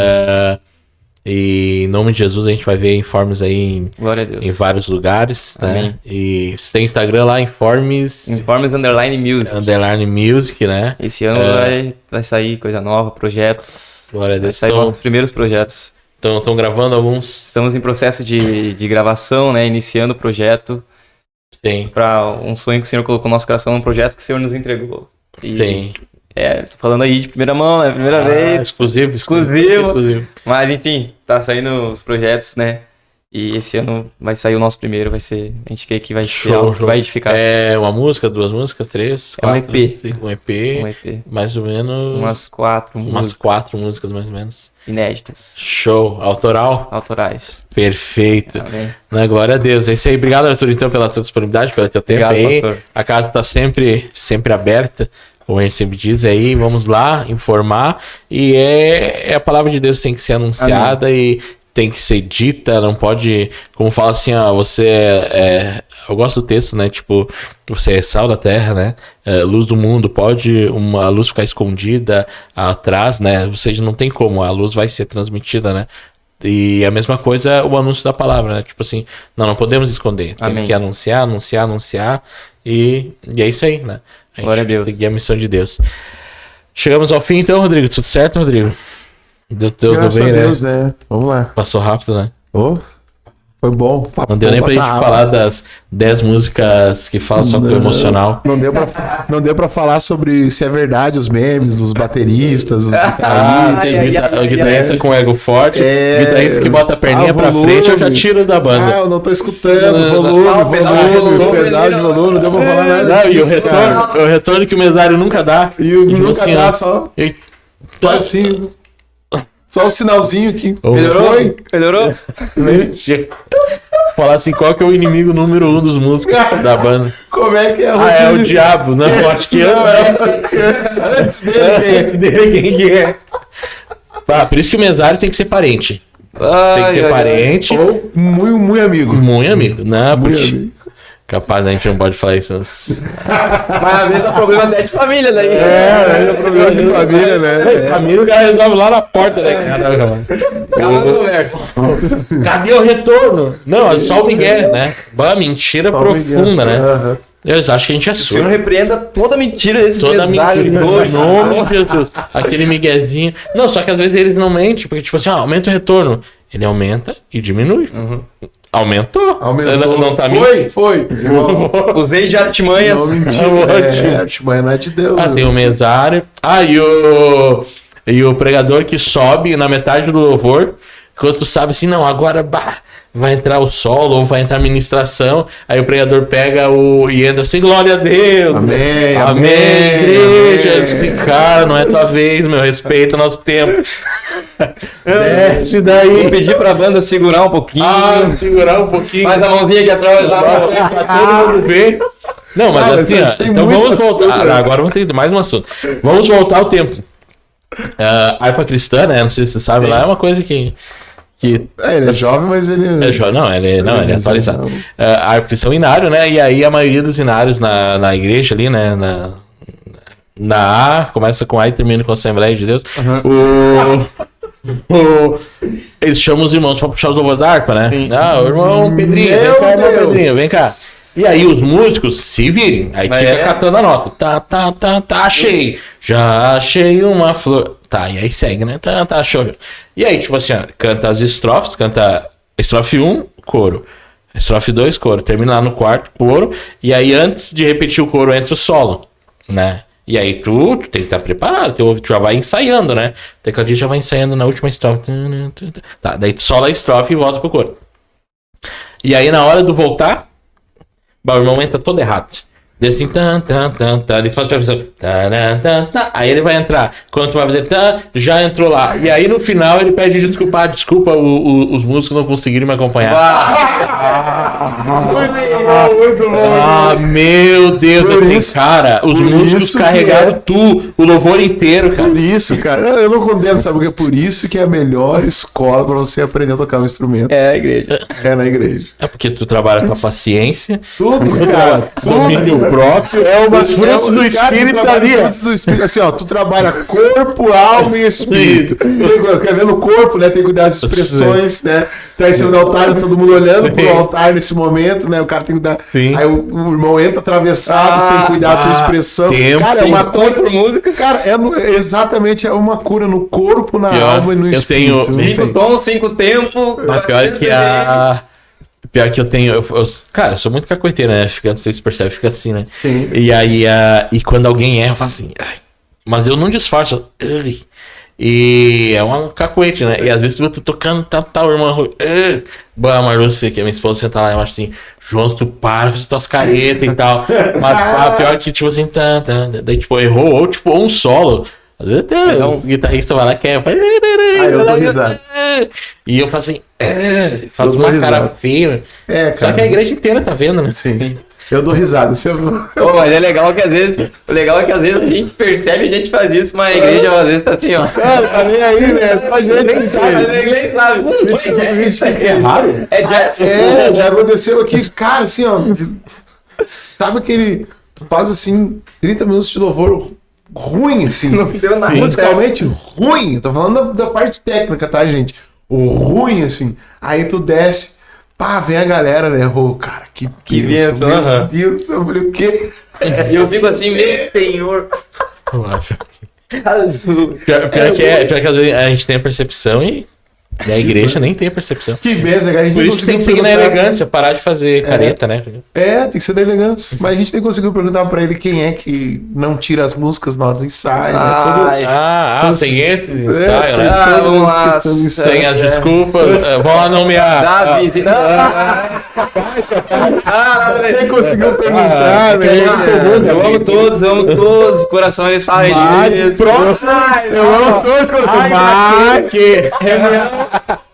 E em nome de Jesus a gente vai ver Informes aí Glória a Deus. em vários lugares, né? Amém. E você tem Instagram lá, Informes Informes Underline Music. Underline Music, né? Esse ano vai sair coisa nova, projetos. Glória a Vai Deus. sair nossos primeiros projetos. Estão gravando alguns. Estamos em processo de gravação, né? Iniciando o projeto Sim. para um sonho que o Senhor colocou no nosso coração, um projeto que o Senhor nos entregou. E, Sim. tô falando aí de primeira mão, né? Primeira vez. Exclusivo. Mas enfim, tá saindo os projetos, né? E esse ano vai sair o nosso primeiro, vai ser. A gente quer que vai ser algo que vai edificar. É uma música, 2 músicas, 3, É um 4, EP. 5, um EP. Um EP. Mais ou menos. Umas 4 umas músicas 4 músicas, mais ou menos. inéditas, Show. Autoral? autorais. Perfeito. Amém. Na glória a Deus. É isso aí. Obrigado, Arthur, então, pela tua disponibilidade, pelo teu tempo Obrigado, aí. pastor. A casa tá sempre aberta, como a gente sempre diz aí. Vamos lá informar. E a palavra de Deus tem que ser anunciada e tem que ser dita, não pode, como fala assim, ó, você eu gosto do texto, né, tipo, você é sal da terra, né, luz do mundo, pode uma luz ficar escondida atrás, né, ou seja, não tem como, a luz vai ser transmitida, né, e a mesma coisa o anúncio da palavra, né, tipo assim, não podemos esconder, Amém. tem que anunciar, e é isso aí, né, Glória a Deus. Seguir a missão de Deus. Chegamos ao fim então, Rodrigo, tudo certo, Rodrigo? Deu Graças bem, a Deus, né? Vamos lá. Passou rápido, né? Oh, foi bom. Não deu nem pra gente falar das 10 músicas que falam sobre o emocional. Não deu pra falar sobre se é verdade os memes dos bateristas, os guitarristas. Tem guitarrista com ego forte, É. guitarrista que bota a perninha pra volume. frente, eu já tiro da banda. Eu não tô escutando. Volume, pedal de volume, não deu pra falar nada Não, e o disso, cara. retorno, o retorno que o mesário nunca dá. E o Tipo nunca assim, dá, ó. só E- assim, só o sinalzinho aqui. Melhorou? Oi? Melhorou? Falar assim, qual que é o inimigo número 1 dos músicos da banda? Como é que é a Ah, rotina? é o diabo. Não, acho que Antes dele. antes dele, quem que é? Pá, por isso que o mesário tem que ser parente. Tem que ser parente. Ou muito amigo. Muito amigo. Não, Muito porque... amigo. Capaz, a gente não pode falar isso. Mas às vezes é problema até de família daí. É problema de família, né? Família o cara resolve lá na porta, né? Caraca, mano. Calma a conversa. Cadê o retorno? Não, é só o Miguel, né? Bah, mentira Só profunda, Miguel. né? Aham. Eles acham que a gente é O senhor surdo. repreenda toda mentira desses Toda mentira. mesários Em hoje. nome de Jesus. Aquele miguezinho. Não, só que às vezes eles não mentem, porque tipo assim, aumenta o retorno. Ele aumenta e diminui. Aumentou. Aumentou. Não tá Foi. Usei de artimanhas. Não mentiu. Ótimo. Artimanha não é de Deus. Ah, né? tem o mesário. Ah, e o pregador que sobe na metade do louvor, quando tu sabe assim, não, agora bah, vai entrar o solo ou vai entrar a ministração, aí o pregador pega e entra assim, glória a Deus. Amém, Amém, igreja. Eu disse, cara, não é tua vez, meu, respeita o nosso tempo. Desce Vou daí. pedir pra banda segurar um pouquinho. Segurar um pouquinho. Faz a mãozinha aqui atrás. Pra todo mundo ver. Não, mas Ah, mas assim, a ó, gente tem então muito vamos assunto, voltar. né? Agora vamos ter mais um assunto. Vamos voltar ao tempo. Harpa cristã, né? Não sei se você sabe lá, é uma coisa que Ele é jovem, mas ele... é jovem. Não, ele é atualizado. Harpa cristã é um inário, né? E aí a maioria dos inários na igreja ali, né? Na A, começa com A e termina com a Assembleia de Deus. Eles chamam os irmãos pra puxar os louvores da harpa, né? Ah, o irmão Pedrinho, vem cá, irmão Pedrinho, vem cá. E aí os músicos se virem, aí fica catando a nota. Tá, achei. Já achei uma flor. Tá, e aí segue, né? Tá, achou. E aí, tipo assim, ó, canta as estrofes, canta estrofe 1, coro. Estrofe 2, coro. Termina lá no quarto, coro. E aí, antes de repetir o coro, entra o solo, né? E aí tu tem que estar preparado, tu já vai ensaiando, né? O tecladista já vai ensaiando na última estrofe. Tá, daí tu sola a estrofe e volta pro coro. E aí, na hora do voltar, o irmão entra todo errado. Diz assim, ele faz a perfeição. Aí ele vai entrar. Quando tu vai fazer, já entrou lá. E aí no final ele pede desculpa. Desculpa, os músicos não conseguiram me acompanhar. Muito bom. Ah, meu Deus, Por assim, isso- cara, os por músicos isso carregaram o louvor inteiro, cara. Por isso, cara. Eu não condeno, sabe? Porque é por isso que é a melhor escola pra você aprender a tocar um instrumento. É a igreja. É na igreja. É porque tu trabalha com a paciência, Tudo, cara. domínio próprio, é os frutos do espírito ali, ó. Frutos do espírito, assim, ó, tu trabalha corpo, alma e espírito. Quer ver no corpo, né? Tem que cuidar das expressões, né? Tá em cima do altar, todo mundo olhando pro altar nesse momento, né? O cara tem que dar. Sim. Aí o irmão entra atravessado, tem que cuidar da tua expressão. tempo, Cara, é sim. uma cura. por música. Cara, exatamente, é uma cura no corpo, na Pior, alma e no eu espírito. tenho- não 5 tem. tons, 5 tempos. Mas pior que eu tenho. Cara, eu sou muito cacoeteiro, né? Não sei se percebe, fica assim, né? Sim. E aí, e quando alguém erra, eu faço assim. Ai. Mas eu não disfarço. Ai. E é um cacoete, né? E às vezes eu tô tocando, o irmão. Bah, Marúcia, que a minha esposa senta lá, eu acho assim, João, tu para com essas tuas caretas e tal. Mas pior que, tipo assim, daí, tipo, errou, ou tipo, um solo. Às vezes até um guitarrista vai lá que é. eu dou risada. E eu faço assim, faz Eu dou uma risada. cara feia. É, Só cara. que a igreja inteira tá vendo, né? Sim. Eu dou risada. Você... Pô, mas é legal que às vezes. O legal é que às vezes a gente percebe e a gente faz isso, mas a igreja às vezes tá assim, ó. Cara, tá nem aí, né? Só a gente que Mas sabe. ninguém sabe. Isso é raro. É jazz. Já aconteceu aqui, cara, assim, ó. Sabe aquele. Tu faz assim, 30 minutos de louvor ruim, assim. Não deu nada. Musicalmente ruim. Eu tô falando da parte técnica, tá, gente? O ruim, assim. Aí tu desce. Pá, vem a galera, né? Ô, cara, que bênção, meu aham. Deus, eu falei, o quê? E eu fico assim, meu senhor. Pior que às vezes a gente tem a percepção e a igreja nem tem a percepção. Que bênção, cara. A gente Por nem isso que tem que conseguiu seguir na perguntar- elegância, parar de fazer careta, né? É, tem que ser da elegância. Mas a gente nem conseguiu perguntar pra ele quem é que não tira as músicas na hora do ensaio, né? Ai. Todo- Tem esse ensaio, tem né? Ah, todas vamos as lá. questões de ensaio. Tem as desculpas, vão lá nomear. Davi, se não. Nada a ver. Nem conseguiu perguntar, né? Eu amo todos, de coração eles sabem disso. Eu amo todos quando você bate.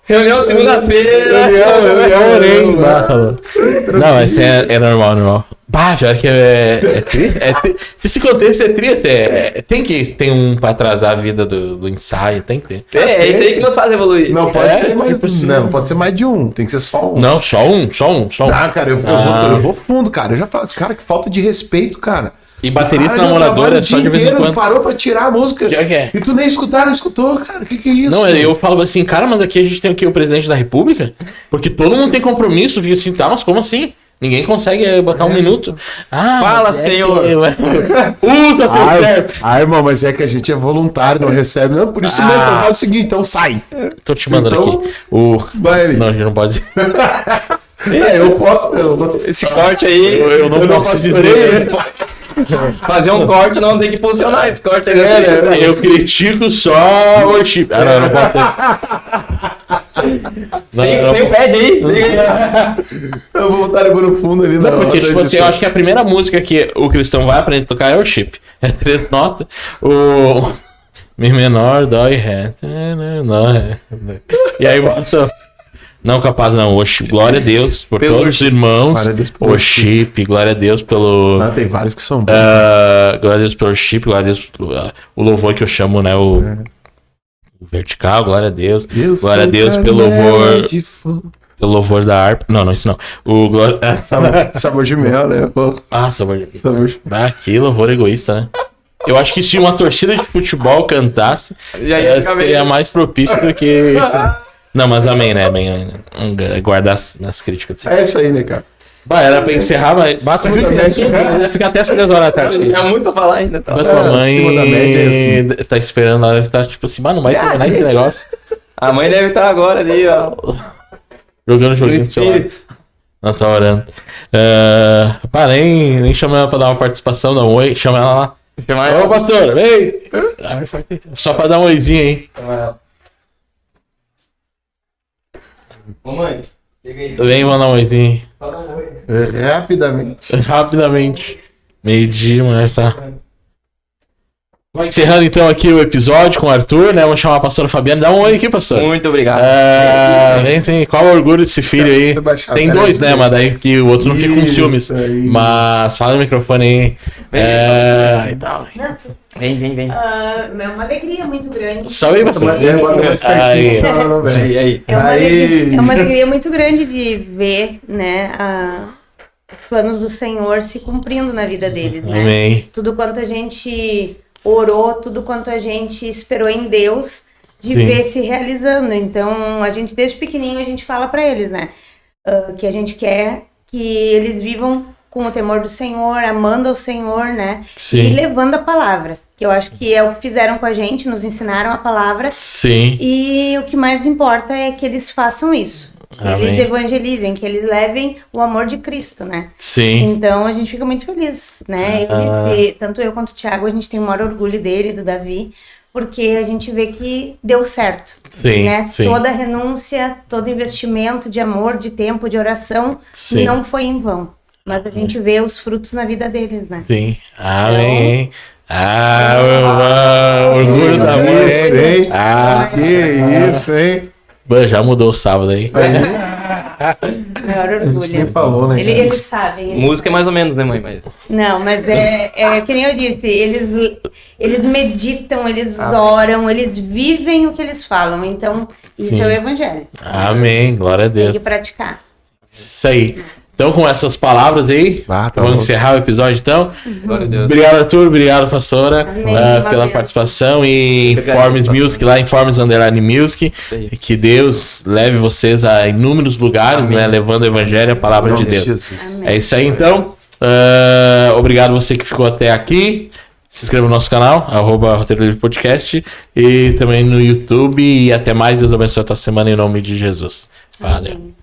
Reunião segunda-feira. Não, esse é normal. Bah, pior que é triste. Esse contexto é triste. Tem que ter um pra atrasar a vida do ensaio, tem que ter. É isso aí que nos faz evoluir. Não pode ser mais, não pode ser mais de um, tem que ser só um. Não, só um. Ah, cara, eu vou fundo, cara. Eu já falo, cara, que falta de respeito, cara. E baterista Cara, namorador é o só dia de vez em inteiro quando. parou pra tirar a música. Pior que é. E tu nem escutou, cara. Que é isso? Não, eu falo assim, cara, mas aqui a gente tem aqui o presidente da república, porque todo mundo tem compromisso, fica assim, tá, mas como assim? Ninguém consegue botar um minuto. Ah, Fala, mas senhor. Usa teu certo. Irmão, mas é que a gente é voluntário, não recebe. Não, por isso mesmo, então faz o seguinte, então sai. Tô te mandando Então, aqui. vai ali. Não, a gente não pode dizer. Eu posso. Esse corte aí, Eu não posso pastorei, dizer. né? fazer um corte não tem que funcionar. Esse corte aí Eu critico só o chip. Ah, não, eu não posso ter. Tem o pad aí. Eu vou botar ele no fundo ali. Não, porque, tipo assim, eu acho que a primeira música que o cristão vai aprender a tocar é o chip. É 3 notas. O Mi menor, dó e ré. E aí bota. Não, capaz não. Oxi, glória a Deus por Pelo todos os irmãos. Glória a Deus pelo Chip, glória a Deus pelo. Não, tem vários que são bons. Glória a Deus pelo chip, glória a Deus pelo. O louvor que eu chamo, né? O vertical, glória a Deus. Glória a Deus pelo louvor. Pelo louvor da harpa. Não, isso não. O glória. Sabor de mel, né? Pô. Ah, sabor de. Sabor de... Ah, que louvor egoísta, né? Eu acho que se uma torcida de futebol cantasse, seria mais propício do que. Não, mas amém, né? Amém. Guardar as críticas. É isso aí, né, cara? Bah, era pra encerrar, mas. Bata muito ficar até as 3 horas da tarde. Tinha muito pra falar ainda. Tá? A tua mãe acima da média, assim. tá esperando, ela tá tipo assim, mano, não vai terminar esse negócio. A mãe deve estar agora ali, ó. Jogando joguinho do celular. Não, tá orando. Pá, nem chama ela pra dar uma participação, dá um oi, chama ela lá. Ô, pastor, vem! Só pra dar um oizinho aí. Ô, mãe, chega aí. Vem mandar um oizinho. Rapidamente. Rapidamente. Meio-dia, mas tá. Encerrando então aqui o episódio com o Arthur, né? Vamos chamar a pastora Fabiana. Dá um oi aqui, pastor. Muito obrigado. Vem sim. Qual o orgulho desse filho aí? Tem 2, né? Mas daí que o outro não fica com ciúmes. Mas fala no microfone aí. E tal. Vem. É uma alegria muito grande. Só aí, pastor. Aí. É uma alegria muito grande de ver, né, os planos do Senhor se cumprindo na vida deles, né? Amém. Tudo quanto a gente orou, tudo quanto a gente esperou em Deus, de Sim. ver se realizando. Então, a gente, desde pequenininho, a gente fala pra eles, né? Que a gente quer que eles vivam com o temor do Senhor, amando ao Senhor, né? Sim. E levando a palavra. Que eu acho que é o que fizeram com a gente, nos ensinaram a palavra. Sim. E o que mais importa é que eles façam isso. Que Amém. eles evangelizem, que eles levem o amor de Cristo, né? Sim. Então a gente fica muito feliz, né? Tanto eu quanto o Thiago, a gente tem o maior orgulho dele, do Davi, porque a gente vê que deu certo. Sim, né? sim. Toda renúncia, todo investimento de amor, de tempo, de oração, Sim. não foi em vão. Mas a gente vê os frutos na vida deles, né? Sim. Amém. Orgulho da mãe. Isso, hein? Que isso, hein? Já mudou o sábado aí. Maior orgulho. Quem falou, né? cara? Eles sabem. Música é mais ou menos, né, mãe? Mas... Não, mas é que nem eu disse, eles meditam, eles oram, eles vivem o que eles falam. Então, isso Sim. é o evangelho. Amém. Glória a Tem Deus. que praticar. Isso aí. Então, com essas palavras aí, Tá vamos bom. encerrar o episódio, então. Glória a Deus. Obrigado, Arthur. Obrigado, pastora, Amém. pela Uma participação. E Obrigado, Informes pastor. Music, lá, Informes_Music. Isso aí. Que Deus leve vocês a inúmeros lugares, Amém. né? Levando o evangelho, a palavra de Deus. Jesus. Amém. É isso aí, então. Obrigado você que ficou até aqui. Se inscreva no nosso canal, @Roteiro Livre Podcast. E também no YouTube. E até mais. Deus abençoe a tua semana em nome de Jesus. Valeu. Amém.